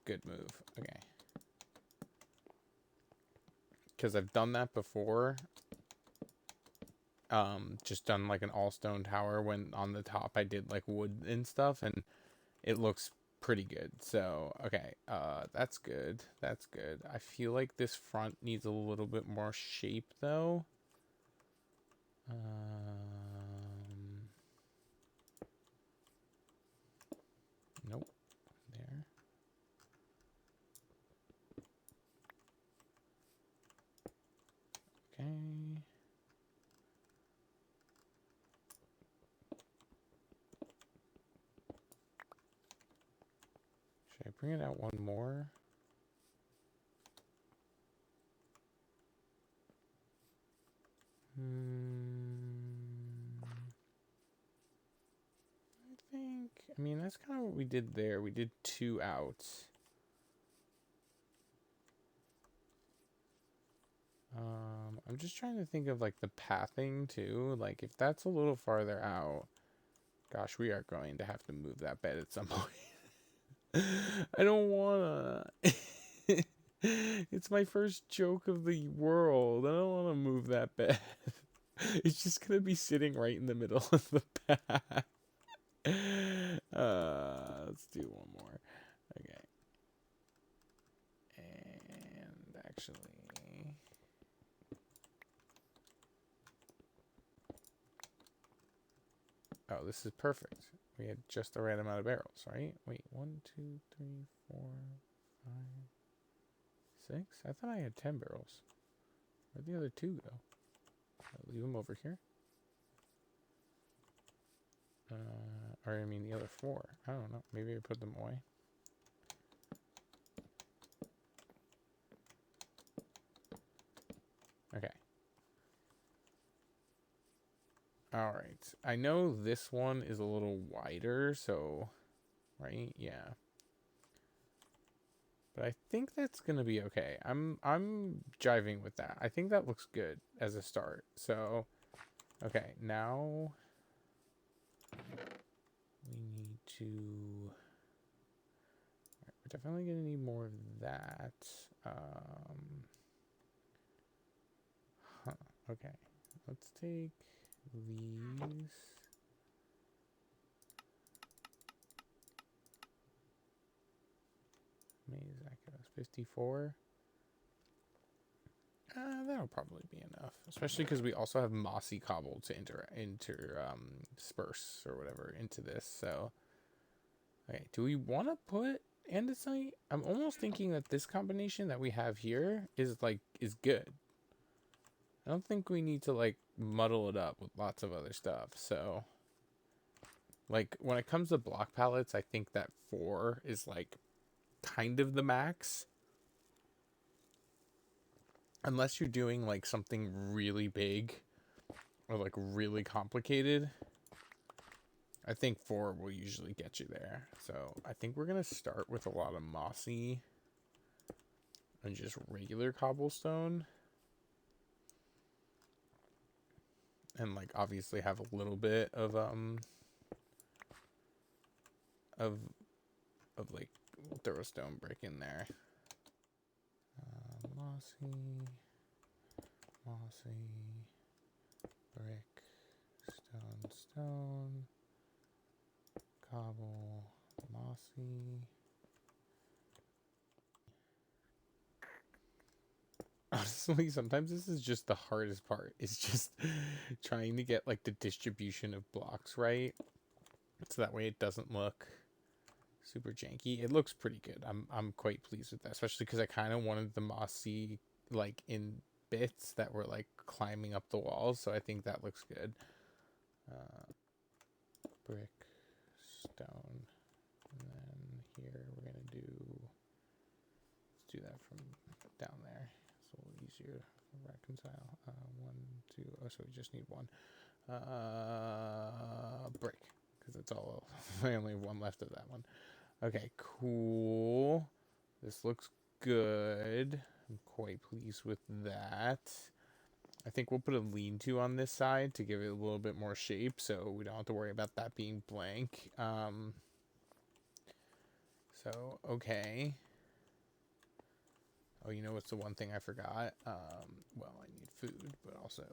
good move. Okay. Because I've done that before. Just done like an all stone tower when on the top I did like wood and stuff, and it looks pretty good. So okay, that's good. That's good. I feel like this front needs a little bit more shape though. Nope. There. Okay. Should I bring it out one more? I mean, that's kind of what we did there. We did 2 out. I'm just trying to think of like the pathing too. Like if that's a little farther out, gosh, we are going to have to move that bed at some point. I don't wanna. It's my first joke of the world. I don't want to move that bed. It's just gonna be sitting right in the middle of the path. Let's do one more. Okay. And actually, oh, this is perfect. We had just the right amount of barrels, right? Wait, 1, 2, 3, 4, 5, 6. I thought I had 10 barrels. Where'd the other 2 go? I'll leave them over here. Or I mean the other 4. I don't know. Maybe I put them away. Okay. All right. I know this one is a little wider, so right? Yeah. But I think that's gonna be okay. I'm jiving with that. I think that looks good as a start. So, okay, now we need to. We're definitely gonna need more of that. Huh. Okay, let's take these. Maze Echoes 54. That'll probably be enough, especially because we also have mossy cobble to intersperse or whatever into this. So, okay, do we want to put andesite? I'm almost thinking that this combination that we have here is good. I don't think we need to like muddle it up with lots of other stuff. So, like when it comes to block palettes, I think that 4 is like kind of the max. Unless you're doing like something really big or like really complicated, I think 4 will usually get you there. So I think we're going to start with a lot of mossy and just regular cobblestone. And like obviously have a little bit of like we'll throw a stone brick in there. Mossy, brick, stone, cobble, mossy. Honestly, sometimes this is just the hardest part. It's just trying to get like the distribution of blocks right, so that way it doesn't look super janky. It looks pretty good. I'm quite pleased with that, especially because I kind of wanted the mossy like in bits that were like climbing up the walls. So I think that looks good. Brick, stone, and then here we're gonna do. Let's do that from down there. It's a little easier to reconcile. 1, 2. Oh, so we just need 1. Brick, because it's all. I only have 1 left of that one. Okay, cool. This looks good. I'm quite pleased with that. I think we'll put a lean-to on this side to give it a little bit more shape, so we don't have to worry about that being blank. So, okay. Oh, you know what's the one thing I forgot? Well, I need food, but also...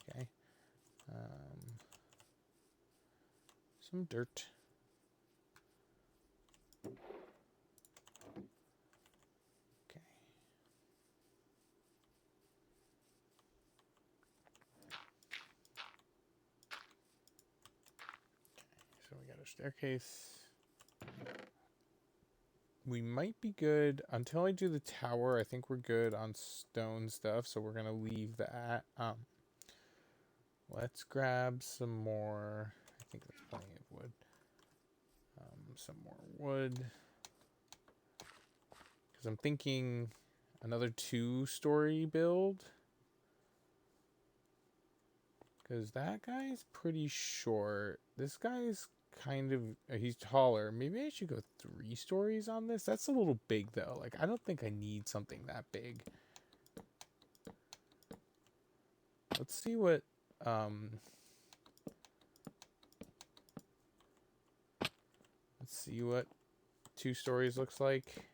Okay. Some dirt. Okay. So we got a staircase. We might be good until I do the tower. I think we're good on stone stuff, so we're gonna leave that. Let's grab some more. I think that's plenty of wood. Some more wood. Because I'm thinking another 2-story build. Because that guy's pretty short. This guy's kind of, he's taller. Maybe I should go 3 stories on this. That's a little big though. Like, I don't think I need something that big. Let's see what, let's see what 2 stories looks like.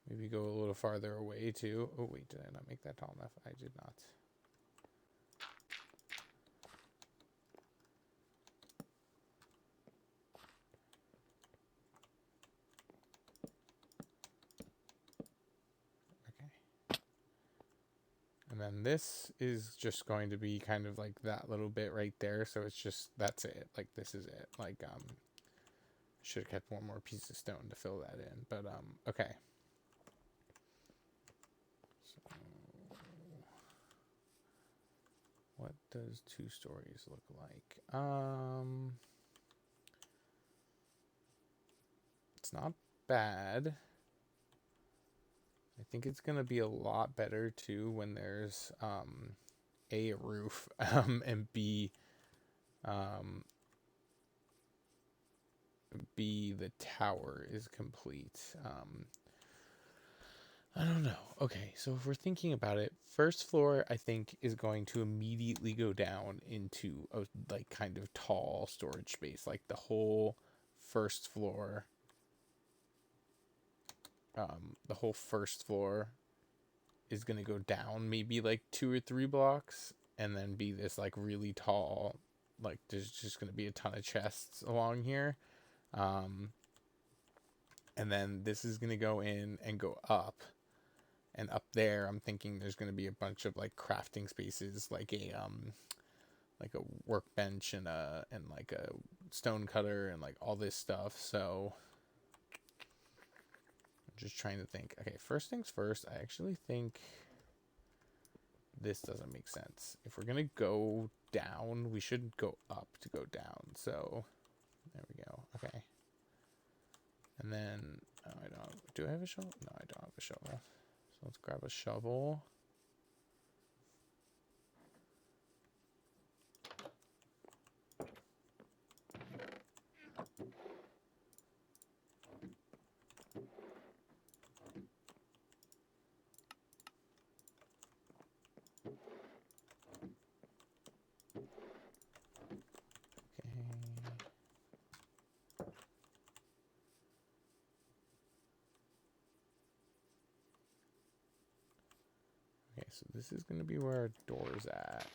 Maybe go a little farther away too. Oh wait, did I not make that tall enough? I did not. Okay. And then this is just going to be kind of like that little bit right there. So it's just, that's it. Like this is it. Like, should have kept 1 more piece of stone to fill that in. But, okay. So, what does 2 stories look like? It's not bad. I think it's going to be a lot better too when there's A, a roof, and B, B, the tower is complete. I don't know. Okay, so if we're thinking about it, first floor I think is going to immediately go down into a like kind of tall storage space, like the whole first floor. The whole first floor is gonna go down maybe like 2 or 3 blocks, and then be this like really tall, like there's just gonna be a ton of chests along here. And then this is gonna go in and go up. And up there, I'm thinking there's going to be a bunch of like crafting spaces, like a workbench and like a stone cutter and like all this stuff. So I'm just trying to think. Okay, first things first. I actually think this doesn't make sense. If we're gonna go down, we shouldn't go up to go down. So there we go. Okay. And then I don't. Do I have a shovel? No, I don't have a shovel. So let's grab a shovel. Okay, so this is going to be where our door's at.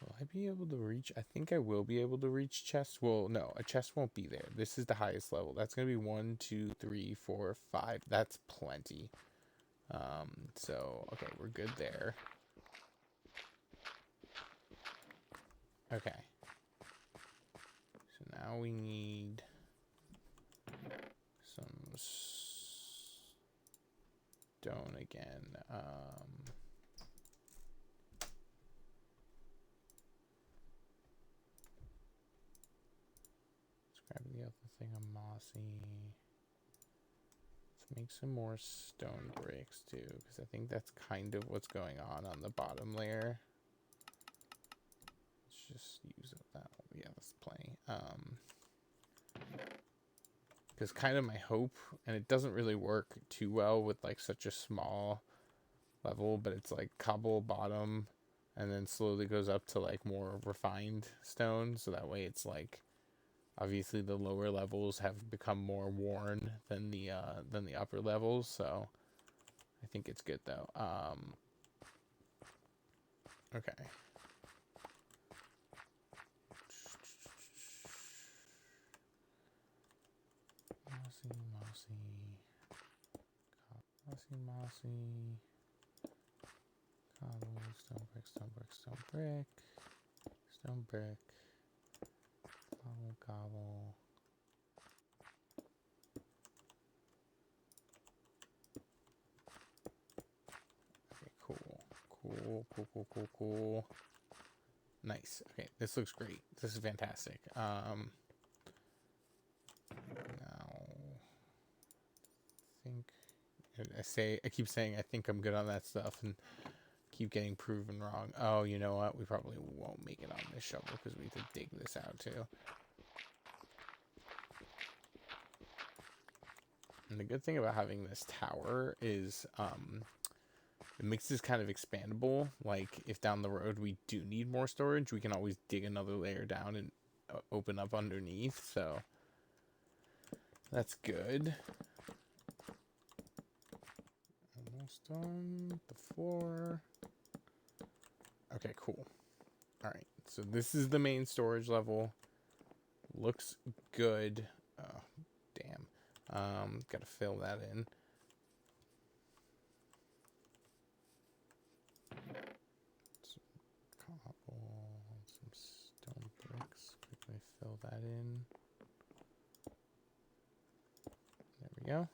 Will I be able to reach? I think I will be able to reach chests. Well, no, a chest won't be there. This is the highest level. That's going to be 1, 2, 3, 4, 5. That's plenty. So, okay, we're good there. Okay. So now we need some stone again. Let's grab the other thing of mossy. Let's make some more stone bricks too, because I think that's kind of what's going on the bottom layer. Let's just use that. Yeah, that's plenty. Because kind of my hope, and it doesn't really work too well with like such a small level, but it's like cobble bottom and then slowly goes up to like more refined stone, so that way it's like obviously the lower levels have become more worn than the upper levels, so I think it's good though. Okay. Mossy. Cobble, stone brick, stone brick, stone brick. Stone brick. Cobble. Okay, cool. Nice. Okay, this looks great. This is fantastic. Now, I keep saying I think I'm good on that stuff and keep getting proven wrong. Oh, you know what? We probably won't make it on this shovel because we need to dig this out too. And the good thing about having this tower is it makes this kind of expandable. Like if down the road we do need more storage, we can always dig another layer down and open up underneath. So that's good. Almost on the floor. Okay, cool. All right, so this is the main storage level. Looks good. Oh, damn. Gotta fill that in. Some cobble, some stone bricks. Quickly fill that in. There we go.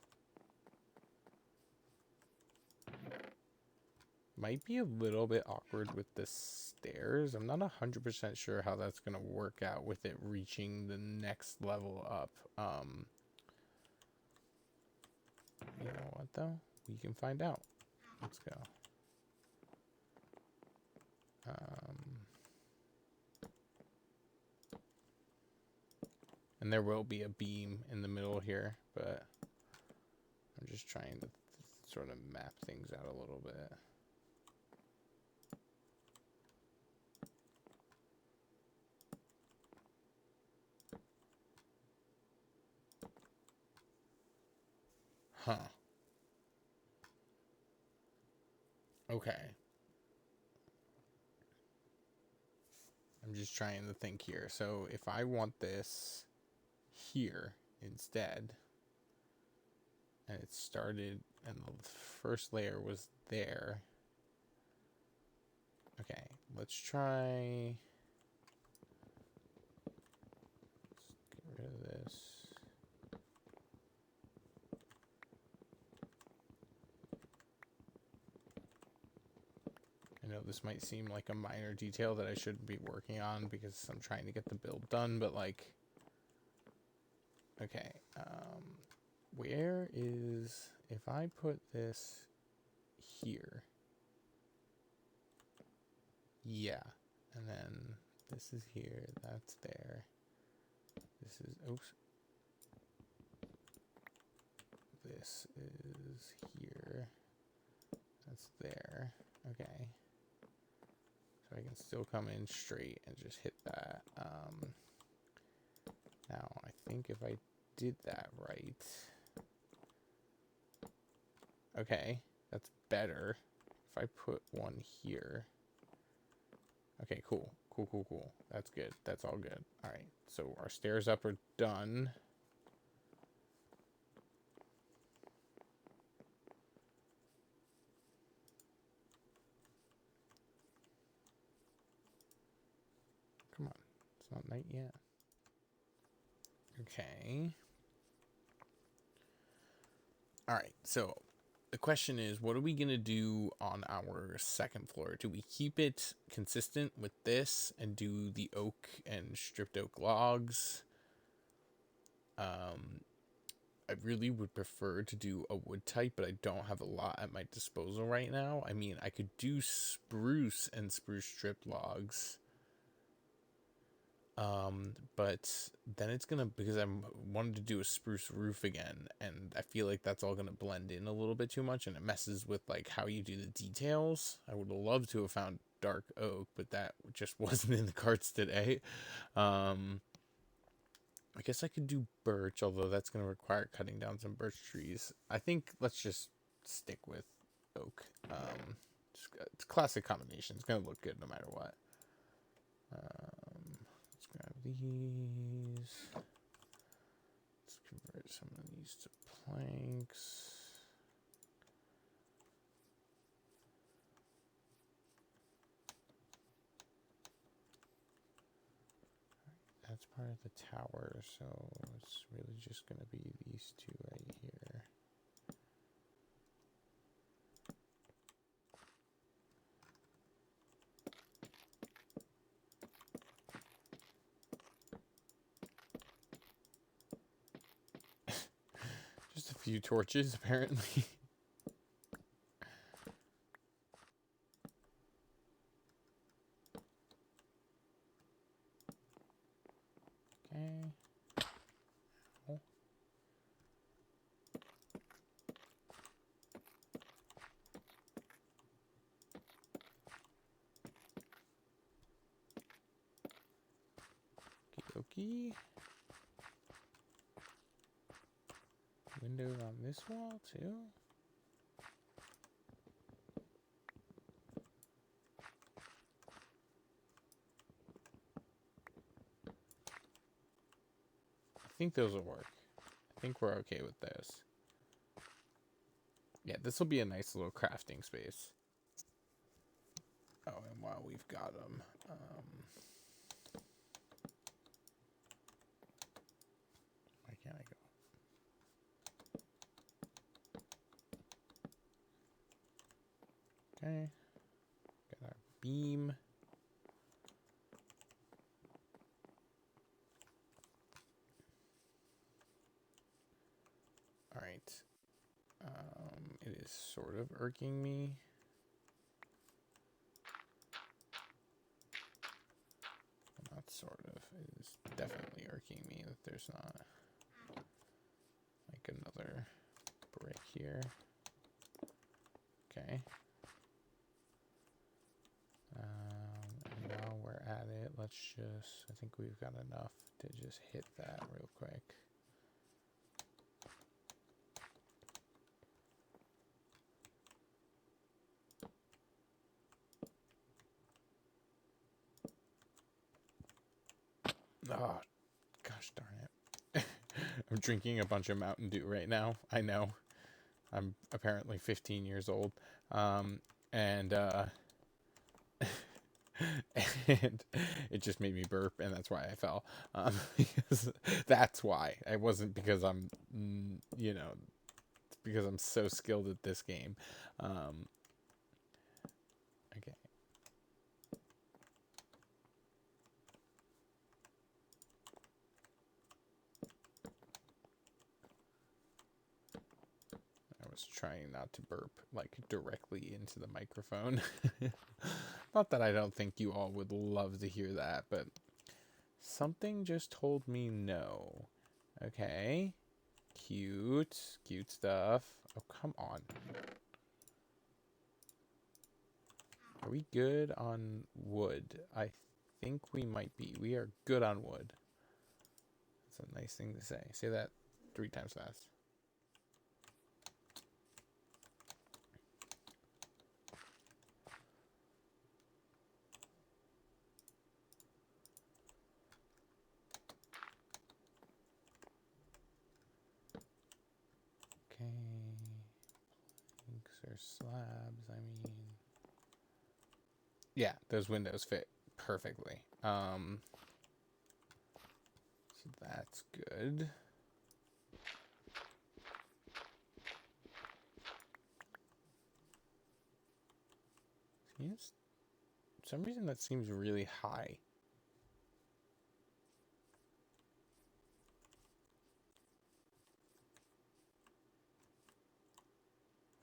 might be a little bit awkward with the stairs. I'm not 100% sure how that's going to work out with it reaching the next level up. You know what, though? We can find out. Let's go. And there will be a beam in the middle here, but I'm just trying to sort of map things out a little bit. Huh. Okay. I'm just trying to think here. So if I want this here instead, and it started, and the first layer was there. Okay, let's try. Let's get rid of this. I know this might seem like a minor detail that I shouldn't be working on because I'm trying to get the build done, but like, okay, where is, if I put this here, yeah, and then this is here, that's there, this is, oops, this is here, that's there, okay, so I can still come in straight and just hit that. Now I think if I did that right, okay, that's better. If I put one here, okay, cool. That's good. That's all good. All right, so our stairs up are done. Come on, it's not night yet. Okay. All right, so the question is, what are we going to do on our second floor? Do we keep it consistent with this and do the oak and stripped oak logs? I really would prefer to do a wood type, but I don't have a lot at my disposal right now. I mean, I could do spruce and spruce stripped logs. But then it's gonna, because I wanted to do a spruce roof again, and I feel like that's all gonna blend in a little bit too much, and it messes with like how you do the details. I would love to have found dark oak, but that just wasn't in the cards today. I guess I could do birch, although that's gonna require cutting down some birch trees. I think let's just stick with oak. It's a classic combination. It's gonna look good no matter what. Let's grab these. Let's convert some of these to planks. That's part of the tower, so it's really just going to be these two right here. Just a few torches, apparently. Okay. Oh. Okie dokie. Windows on this wall, too. I think those will work. I think we're okay with this. Yeah, this will be a nice little crafting space. Oh, and while we've got them, why can't I go? Okay. beam. All right. It is sort of irking me. Not sort of. It is definitely irking me that there's not like another brick here. Okay. And while we're at it, let's just, I think we've got enough to just hit that real quick. Oh, gosh darn it. I'm drinking a bunch of Mountain Dew right now. I know. I'm apparently 15 years old. And and it just made me burp, and that's why I fell. Because that's why. It wasn't because I'm, you know, it's because I'm so skilled at this game. Okay. I was trying not to burp, like, directly into the microphone. Not that I don't think you all would love to hear that, but something just told me no. Okay. Cute. Cute stuff. Oh, come on. Are we good on wood? I think we might be. We are good on wood. That's a nice thing to say. Say that 3 times fast. Okay. Planks or slabs, I mean. Yeah, those windows fit perfectly. So that's good. Yes. For some reason that seems really high.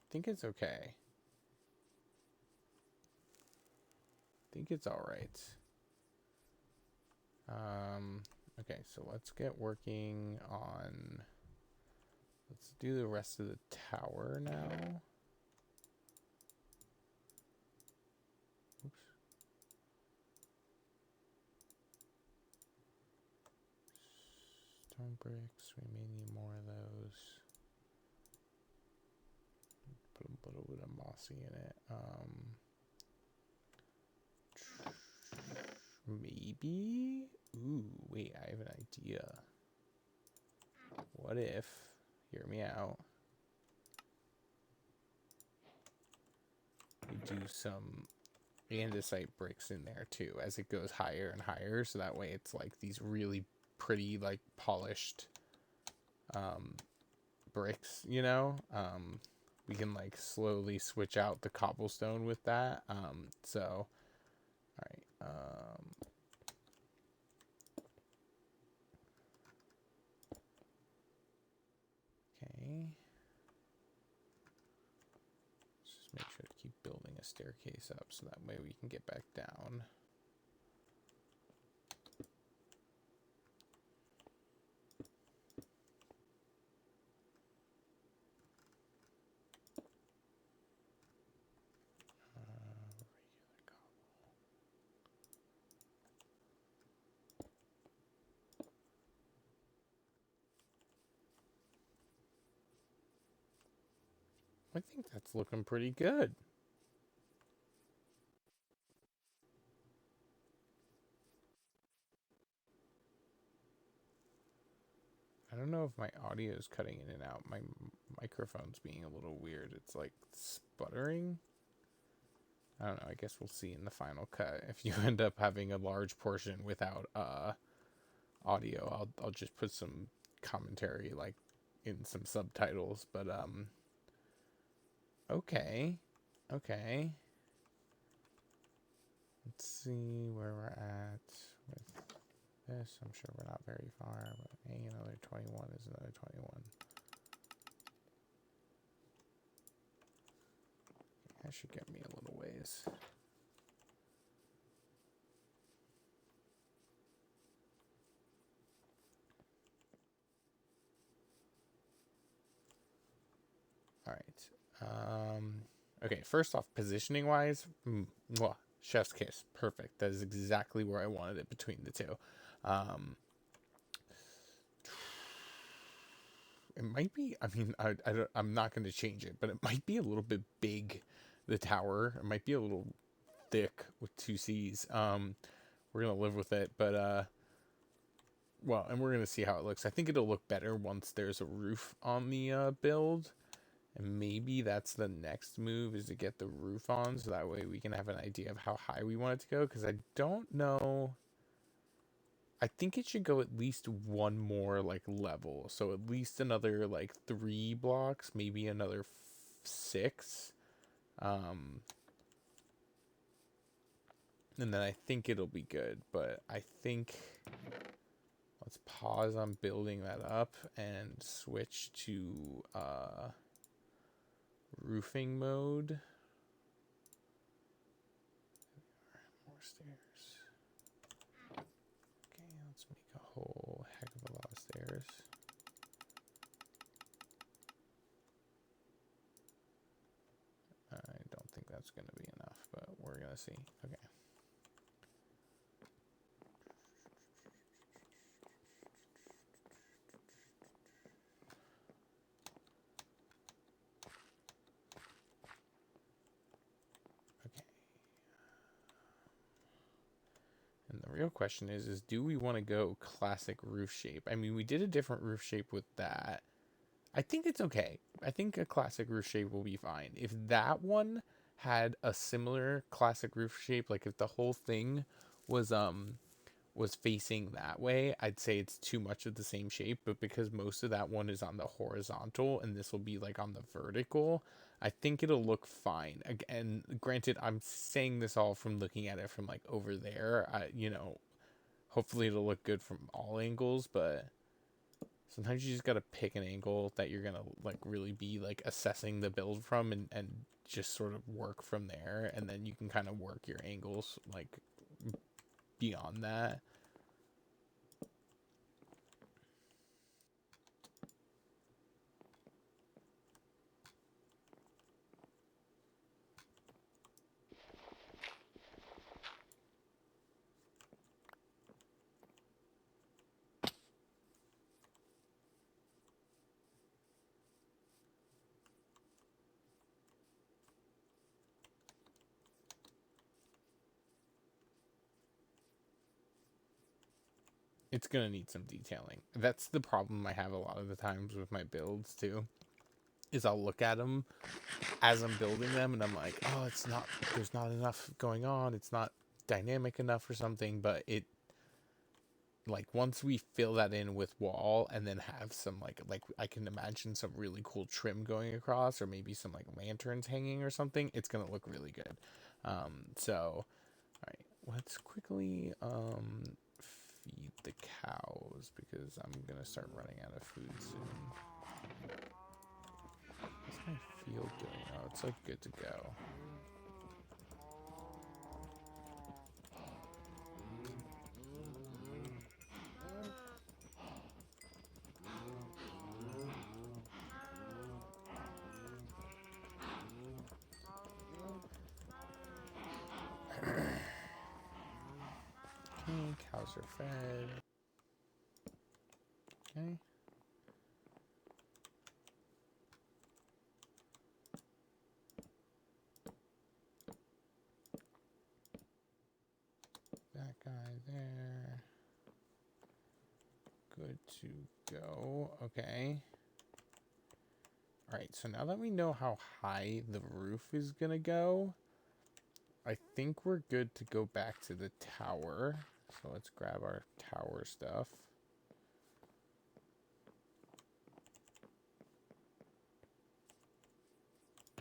I think it's okay. I think it's all right. Okay, so let's get working on, let's do the rest of the tower now. Oops. Stone bricks, we may need more of those. Put a little bit of mossy in it. Maybe? Ooh, wait, I have an idea. What if, hear me out, we do some andesite bricks in there too as it goes higher and higher, so that way it's like these really pretty, like, polished bricks, you know? We can, like, slowly switch out the cobblestone with that. So, alright, okay. Let's just make sure to keep building a staircase up so that way we can get back down. I think that's looking pretty good. I don't know if my audio is cutting in and out. My microphone's being a little weird. It's like sputtering. I don't know. I guess we'll see in the final cut. If you end up having a large portion without audio, I'll just put some commentary, like, in some subtitles. But okay. Let's see where we're at with this. I'm sure we're not very far, but hey, another 21 is another 21. That should get me a little ways. All right. Okay, first off, positioning wise, chef's kiss. Perfect. That is exactly where I wanted it between the two. It might be, I mean, I'm not going to change it, but it might be a little bit big, the tower. It might be a little thick with two C's. We're going to live with it, but, well, and we're going to see how it looks. I think it'll look better once there's a roof on the build. And maybe that's the next move, is to get the roof on, so that way we can have an idea of how high we want it to go, because I don't know. I think it should go at least one more, like, level. So at least another, like, 3 blocks, maybe another 6. And then I think it'll be good. But I think... Let's pause on building that up and switch to roofing mode. More stairs. Okay, let's make a whole heck of a lot of stairs. I don't think that's going to be enough, but we're going to see. Okay. Okay. And the real question is do we want to go classic roof shape? I mean, we did a different roof shape with that. I think it's okay. I think a classic roof shape will be fine. If that one had a similar classic roof shape, like if the whole thing was facing that way, I'd say it's too much of the same shape. But because most of that one is on the horizontal and this will be like on the vertical, I think it'll look fine. Again, granted, I'm saying this all from looking at it from like over there. You know, hopefully it'll look good from all angles, but sometimes you just gotta pick an angle that you're gonna like really be like assessing the build from, and just sort of work from there, and then you can kind of work your angles like beyond that. It's gonna need some detailing. That's the problem I have a lot of the times with my builds too, is I'll look at them as I'm building them and I'm like, oh, it's not, there's not enough going on, it's not dynamic enough or something. But it, like, once we fill that in with wall and then have some like I can imagine some really cool trim going across, or maybe some like lanterns hanging or something, it's gonna look really good. So all right, let's quickly feed the cows, because I'm gonna start running out of food soon. What's my field doing? Oh, it's like good to go. Okay, cows are fed. Okay. That guy there. Good to go. Okay. Alright, so now that we know how high the roof is gonna go, I think we're good to go back to the tower. So let's grab our tower stuff.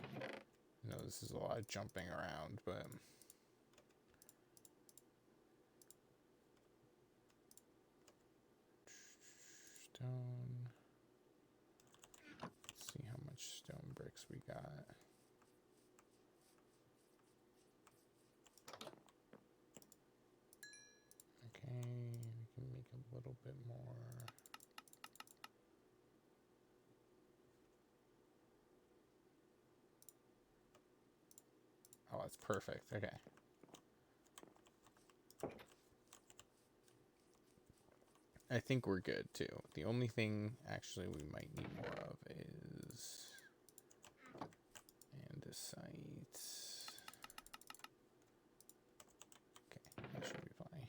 I know this is a lot of jumping around, but bit more. Oh, that's perfect. Okay. I think we're good too. The only thing actually we might need more of is andesite. Okay, that should be fine.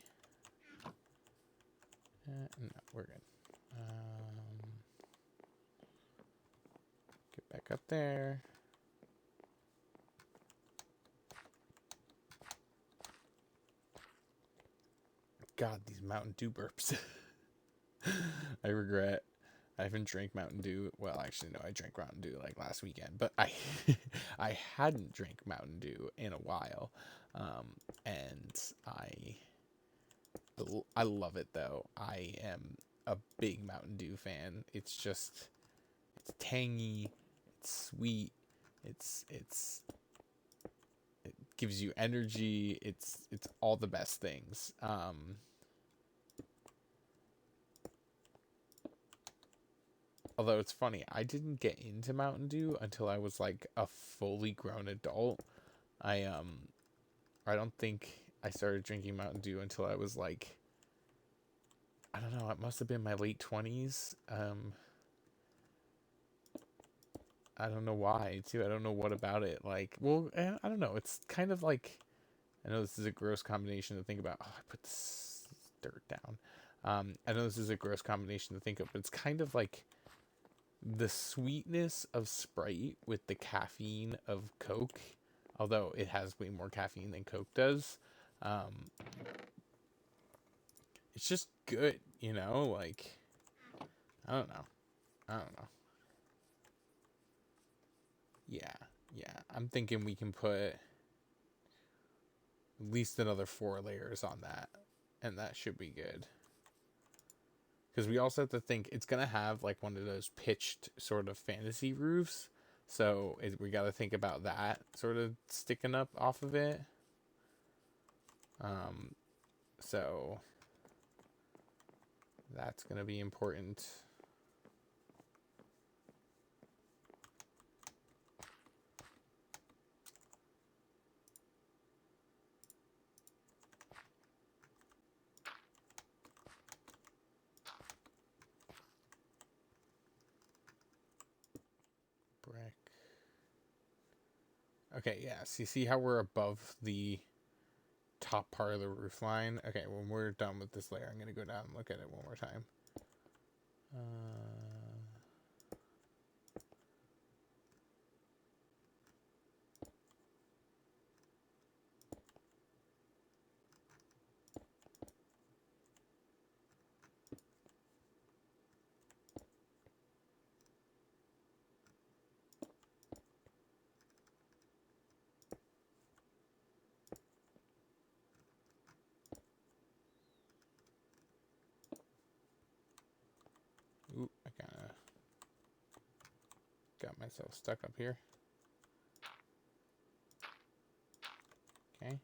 No, we're good. Get back up there. God, these Mountain Dew burps. I regret I haven't drank Mountain Dew. Well, actually, no, I drank Mountain Dew like last weekend, but I I hadn't drank Mountain Dew in a while, and I love it though. I am a big Mountain Dew fan. It's tangy, it's sweet, it's it gives you energy. It's all the best things. Although it's funny, I didn't get into Mountain Dew until I was like a fully grown adult. I don't think I started drinking Mountain Dew until I was like, I don't know, it must have been my late 20s. I don't know why, too. I don't know what about it. Like, well, I don't know. It's kind of like, I know this is a gross combination to think about. Oh, I put this dirt down. I know this is a gross combination to think of, but it's kind of like the sweetness of Sprite with the caffeine of Coke, although it has way more caffeine than Coke does. It's just good, you know? Like, I don't know. I don't know. Yeah, yeah. I'm thinking we can put at least another 4 layers on that, and that should be good. Because we also have to think it's gonna have like one of those pitched sort of fantasy roofs, so we got to think about that sort of sticking up off of it. So that's gonna be important. Brick. Okay, yeah. So you see how we're above the top part of the roof line? Okay, when we're done with this layer, I'm going to go down and look at it one more time. Ooh, I kind of got myself stuck up here. Okay.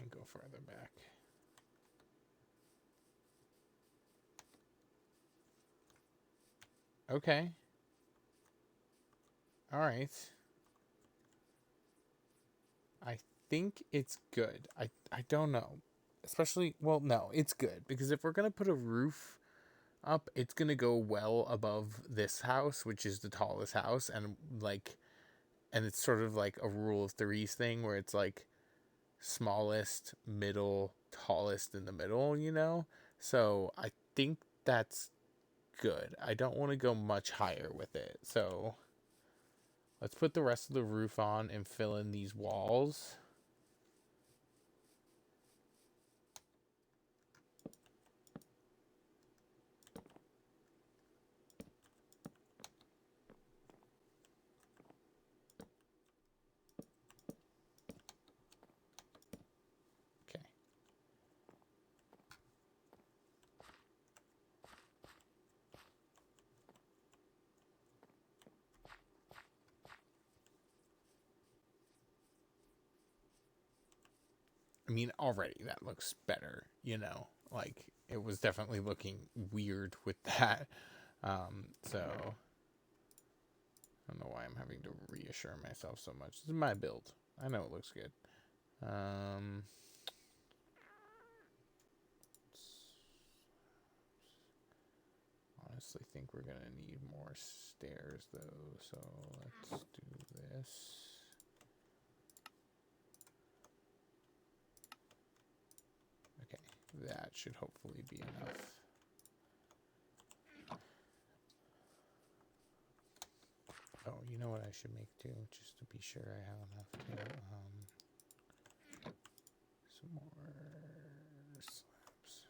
And go further back. Okay. All right. I think it's good. I don't know. Especially, well, no, it's good. Because if we're going to put a roof up, it's going to go well above this house, which is the tallest house. And like, and it's sort of like a rule of threes thing where it's like smallest, middle, tallest in the middle, you know? So I think that's good. I don't want to go much higher with it. So let's put the rest of the roof on and fill in these walls. Okay. I mean, already that looks better, you know? Like, it was definitely looking weird with that. So, I don't know why I'm having to reassure myself so much. This is my build. I know it looks good. Honestly think we're going to need more stairs, though. So, let's do this. Okay, that should hopefully be enough. Oh, you know what I should make too, just to be sure I have enough too. Some more slabs.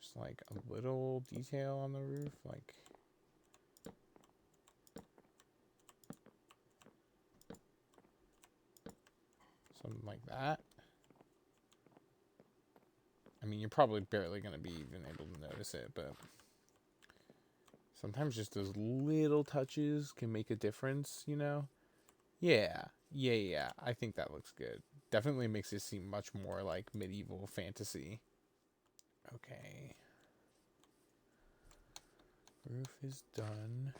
Just like a little detail on the roof, like something like that. I mean, you're probably barely going to be even able to notice it, but sometimes just those little touches can make a difference, you know? Yeah. I think that looks good. Definitely makes it seem much more like medieval fantasy. Okay. Roof is done.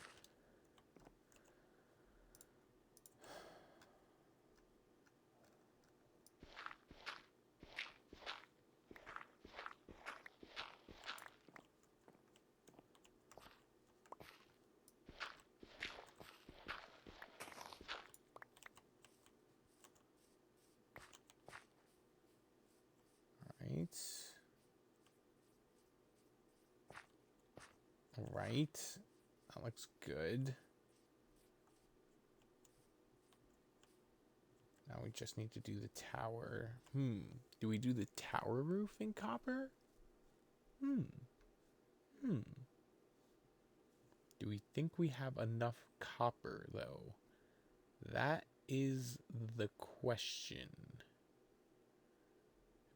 Right. That looks good. Now we just need to do the tower. Do we do the tower roof in copper? Do we think we have enough copper, though? That is the question.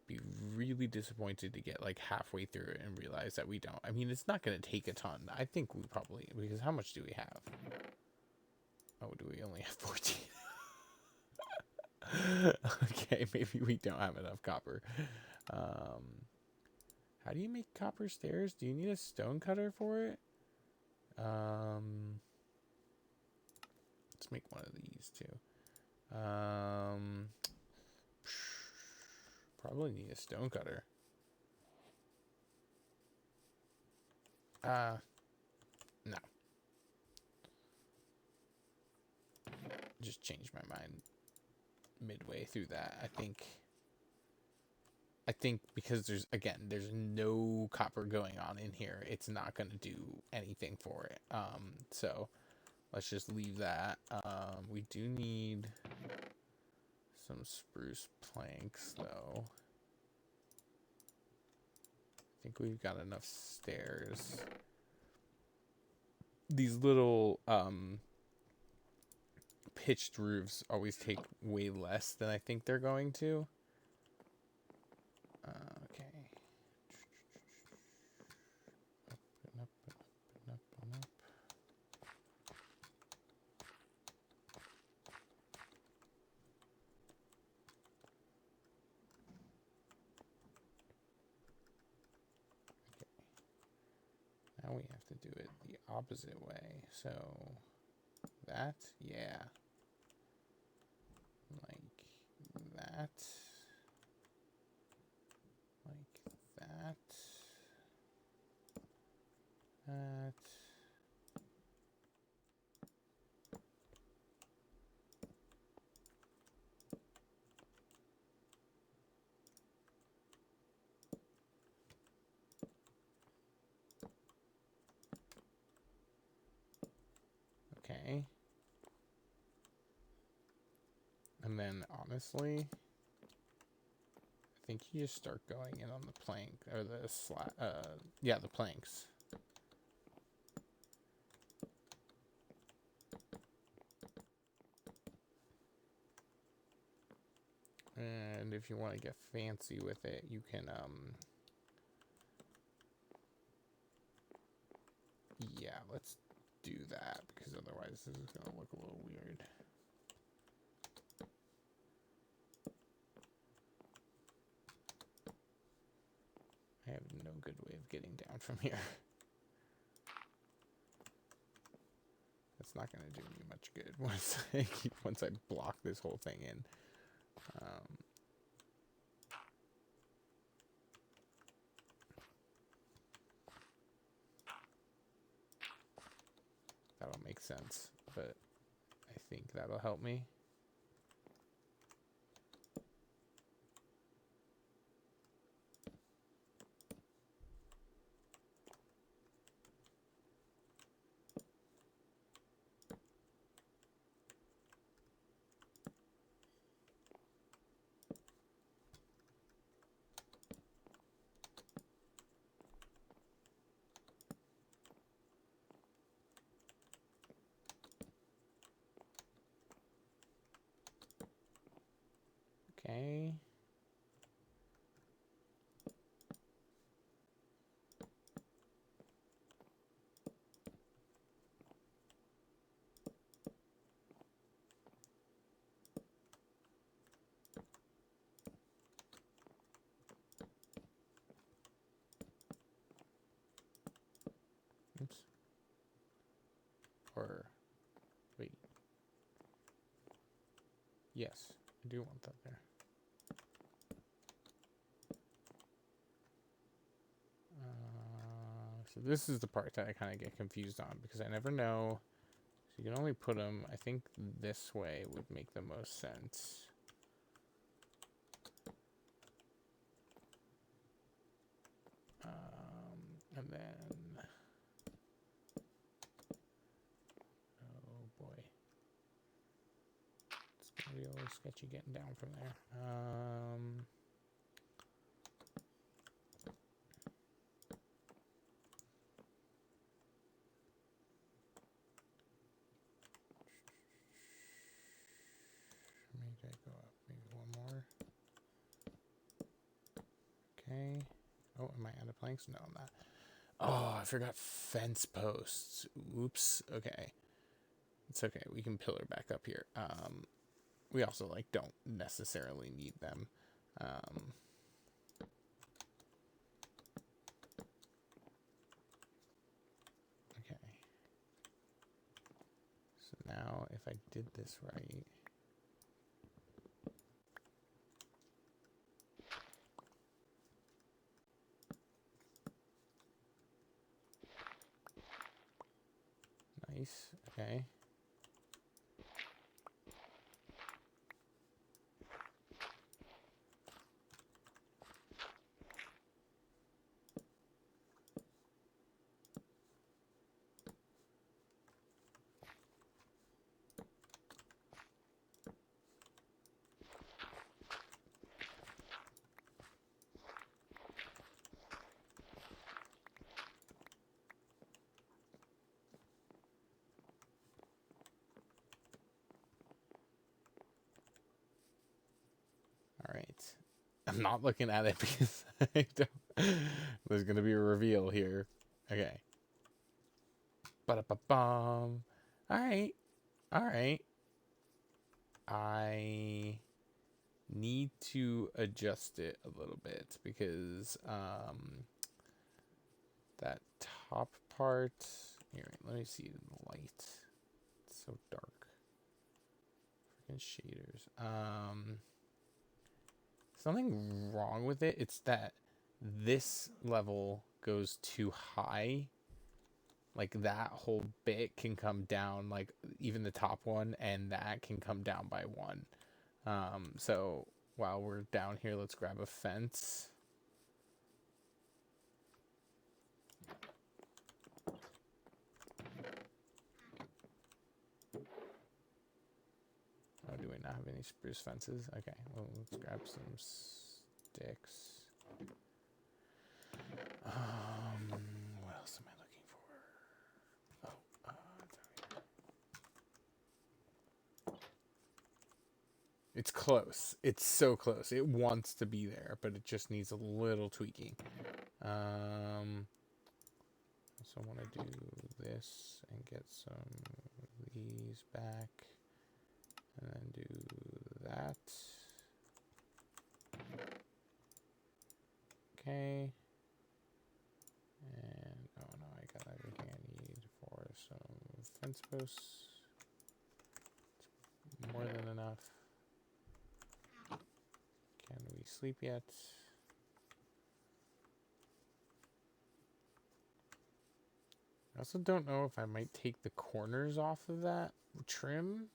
Be really disappointed to get like halfway through it and realize that we don't. I mean, it's not going to take a ton. I think we probably, because how much do we have? Oh, do we only have 14? Okay, maybe we don't have enough copper. How do you make copper stairs? Do you need a stone cutter for it? Let's make one of these too. Probably need a stone cutter. No. Just changed my mind midway through that. I think because there's no copper going on in here, it's not going to do anything for it. So let's just leave that. We do need some spruce planks, though. I think we've got enough stairs. These little pitched roofs always take way less than I think they're going to. Okay. Up. Now we have to do it the opposite way. So that, yeah. Like that. Like that. That. Okay. And then honestly, I think you just start going in on the plank or the the planks. mentioned, if you want to get fancy with it, you can, yeah, let's do that, because otherwise this is going to look a little weird. I have no good way of getting down from here. That's not going to do me much good once I block this whole thing in. That'll make sense, but I think that'll help me. Okay. Oops. Or, wait. Yes, I do want that there. So this is the part that I kind of get confused on, because I never know. So you can only put them, I think this way would make the most sense. And then, oh boy, it's gonna be a little sketchy getting down from there. Maybe I go up maybe one more. Okay. Oh, am I out of planks? No, I'm not. Oh, I forgot fence posts. Oops. Okay. It's okay. We can pillar back up here. We also like don't necessarily need them. Okay. So now if I did this right. Nice. Okay. All right. I'm not looking at it because I don't. There's gonna be a reveal here. Okay. Ba-da-ba-bum. All right. All right. I need to adjust it a little bit because that top part. Here, let me see it in the light. It's so dark. Freaking shaders. Something wrong with it. It's that this level goes too high. Like that whole bit can come down, like even the top one, and that can come down by one. So while we're down here, let's grab a fence. Oh, do we not have any spruce fences? Okay, well, let's grab some sticks. What else am I looking for? Oh, it's out here. It's close. It's so close. It wants to be there, but it just needs a little tweaking. So I want to do this and get some of these back, and then do that. Okay. And oh no, I got everything I need for some fence posts. It's more than enough. Can we sleep yet? I also don't know if I might take the corners off of that trim.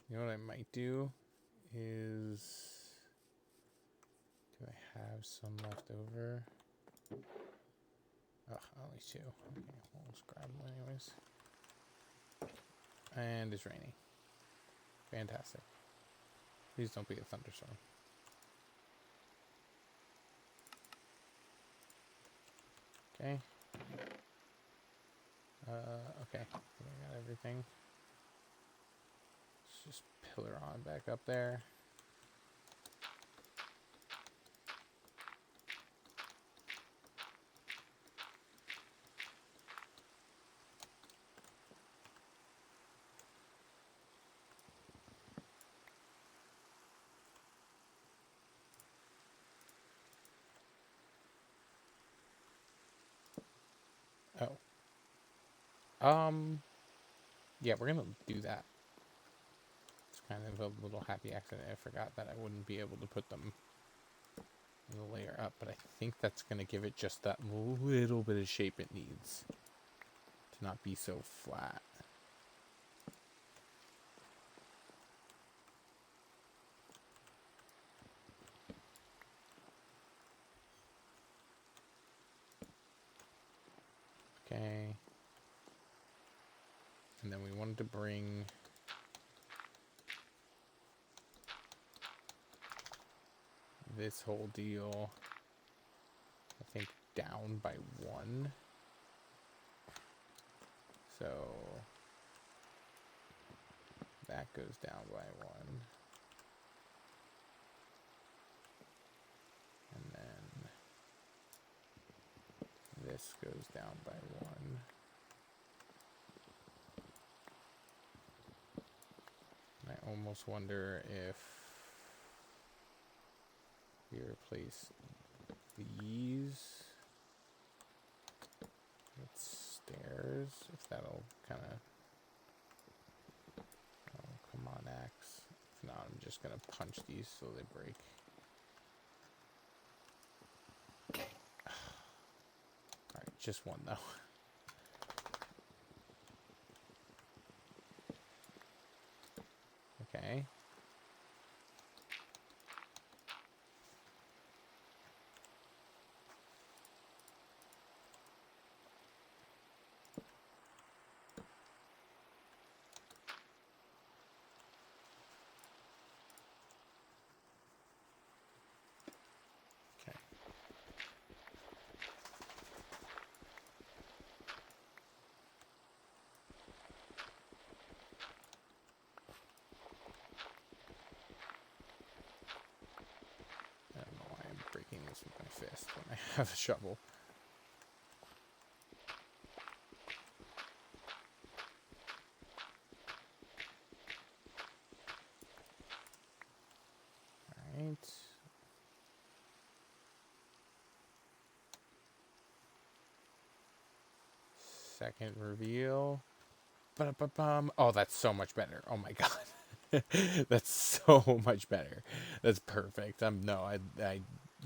You know what I might do is, do I have some left over? Oh, only 2. Okay, well, let's grab them anyways. And it's raining. Fantastic. Please don't be a thunderstorm. Okay. Okay. I think I got everything. Let's just pillar on back up there. Oh. Yeah, we're gonna do that. It's kind of a little happy accident. I forgot that I wouldn't be able to put them in the layer up, but I think that's gonna give it just that little bit of shape it needs to not be so flat. Okay. And then we wanted to bring this whole deal, I think, down by 1. So that goes down by 1. And then this goes down by 1. And I almost wonder if we replace these with stairs, if that'll kind of, oh, come on, axe. If not, I'm just gonna punch these so they break. Alright, just 1 though. Okay. Okay. I don't know why I'm breaking this with my fist when I have a shovel. Alright. Second reveal. Ba-da-ba-bum. Oh, that's so much better. Oh my god. That's so much better. That's perfect.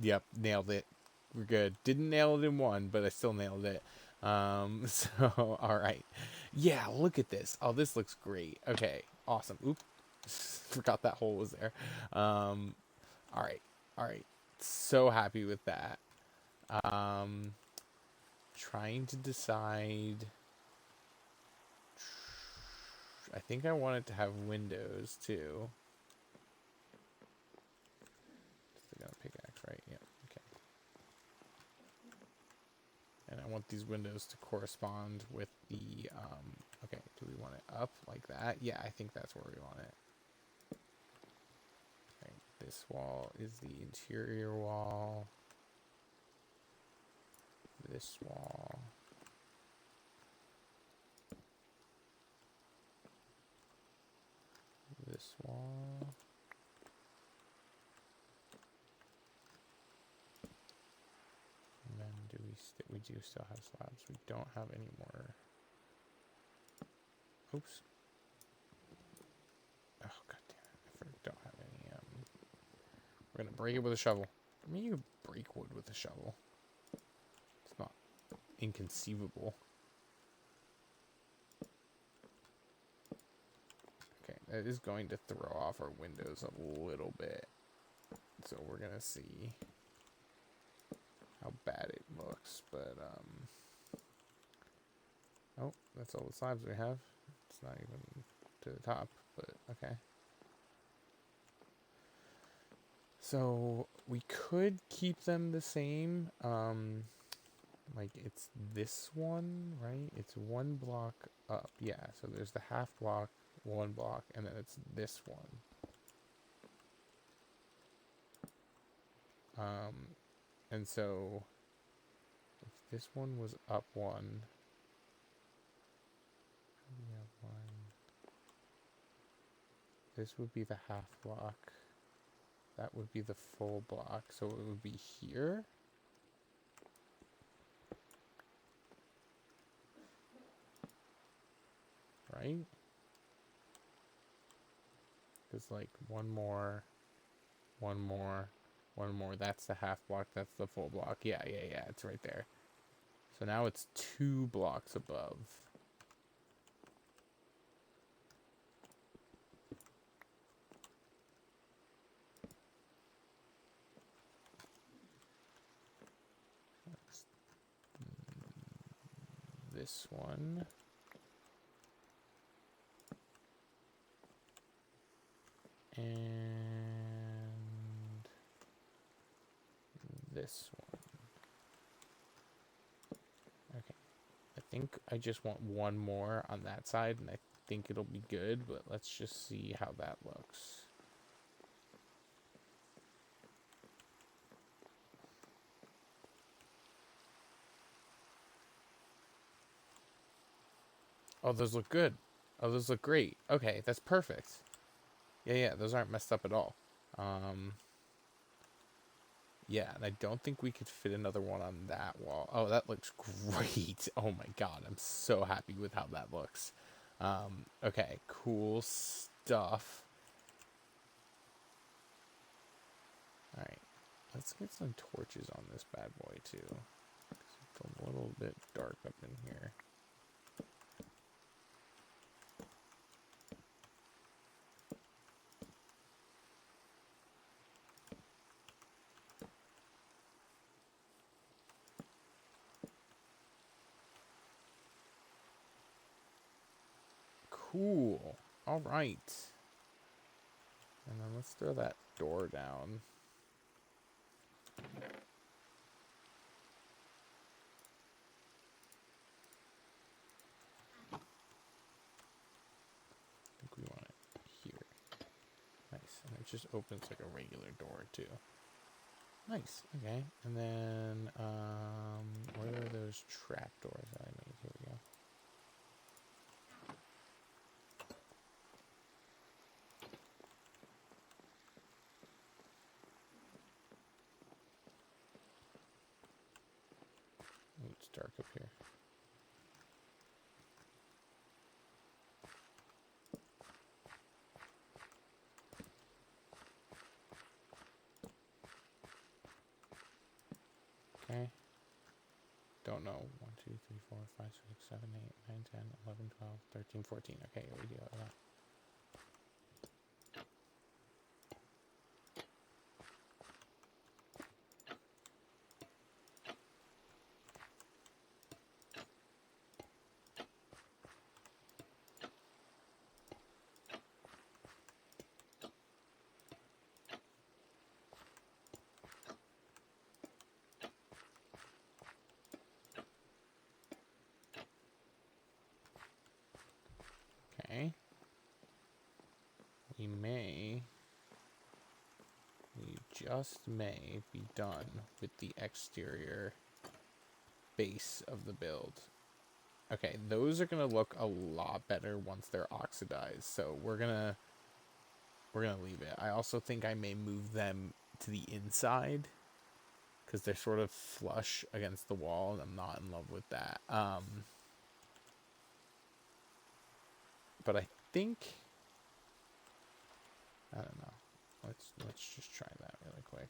Yep, nailed it. We're good. Didn't nail it in 1, but I still nailed it. So, alright. Yeah, look at this. Oh, this looks great. Okay, awesome. Oop. Forgot that hole was there. Alright. Alright. So happy with that. Trying to decide. I think I want it to have windows too. want these windows to correspond with the, okay, do we want it up like that? Yeah, I think that's where we want it. Okay, this wall is the interior wall. This wall. This wall. And then we do still have slabs. We don't have any more. Oops. Oh, god damn it. I don't have any, we're gonna break it with a shovel. I mean, you can break wood with a shovel. It's not inconceivable. Okay, that is going to throw off our windows a little bit. So we're gonna see how bad it looks, but, oh, that's all the slabs we have. It's not even to the top, but okay. So we could keep them the same. Like it's this one, right? It's one block up. Yeah, so there's the half block, one block, and then it's this one. And so if this one was up one, we have one. This would be the half block. That would be the full block, so it would be here. Right? Because like one more, that's the half block, that's the full block. Yeah, it's right there. So now it's 2 blocks above. This one. And this one. Okay. I think I just want one more on that side, and I think it'll be good, but let's just see how that looks. Oh, those look good. Oh, those look great. Okay, that's perfect. Yeah, those aren't messed up at all. Yeah, and I don't think we could fit another one on that wall. Oh, that looks great. Oh my god, I'm so happy with how that looks. Okay, cool stuff. Alright, let's get some torches on this bad boy too. It's a little bit dark up in here. Cool. All right. And then let's throw that door down. I think we want it here. Nice. And it just opens like a regular door too. Nice. Okay. And then, where are those trap doors that I made? Here we go. Ooh, it's dark up here. Okay. Don't know. 1, 2, 3, 4, 5, 6, 7, 8, 9, 10, 11, 12, 13, 14. Okay, we do have that. we just may be done with the exterior base of the build. Okay, those are gonna look a lot better once they're oxidized, so we're gonna leave it. I also think I may move them to the inside because they're sort of flush against the wall, and I'm not in love with that. But I think, I don't know. Let's just try that really quick.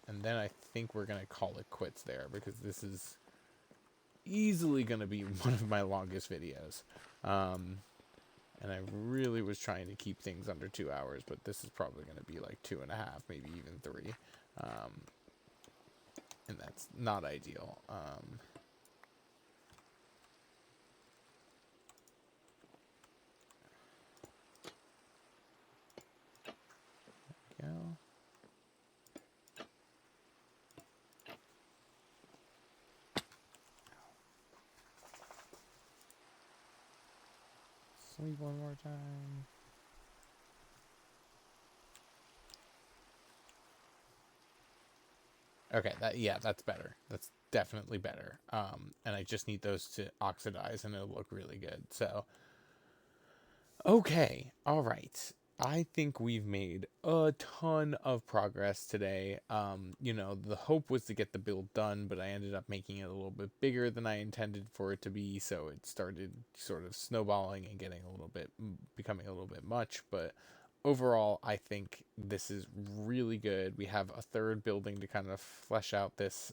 And then I think we're gonna call it quits there because this is easily gonna be one of my longest videos. And I really was trying to keep things under 2 hours, but this is probably gonna be like 2.5, maybe even 3. And that's not ideal. There we go. Sleep one more time. Okay, that's better. That's definitely better. And I just need those to oxidize and it'll look really good. So, okay, all right. I think we've made a ton of progress today. The hope was to get the build done, but I ended up making it a little bit bigger than I intended for it to be, so it started sort of snowballing and becoming a little bit much, but overall, I think this is really good. We have a third building to kind of flesh out this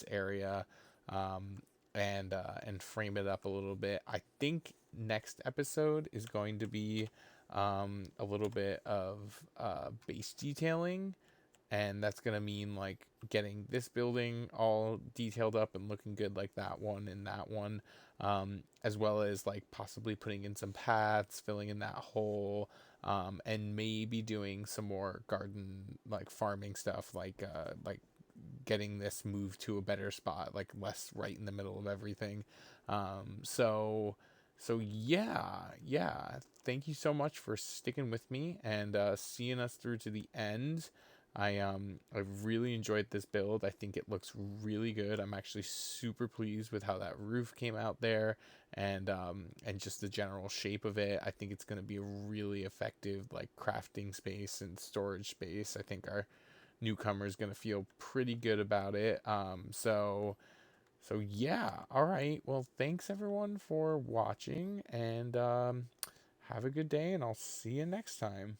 area, and frame it up a little bit. I think next episode is going to be a little bit of base detailing, and that's gonna mean like getting this building all detailed up and looking good like that one and that one, as well as like possibly putting in some paths, filling in that hole, and maybe doing some more garden like farming stuff, like getting this moved to a better spot, like less right in the middle of everything. So yeah. Thank you so much for sticking with me and seeing us through to the end. I've really enjoyed this build. I think it looks really good. I'm actually super pleased with how that roof came out there, and just the general shape of it. I think it's going to be a really effective like crafting space and storage space. I think our newcomer is going to feel pretty good about it. So yeah. All right. Well, thanks everyone for watching, and have a good day, and I'll see you next time.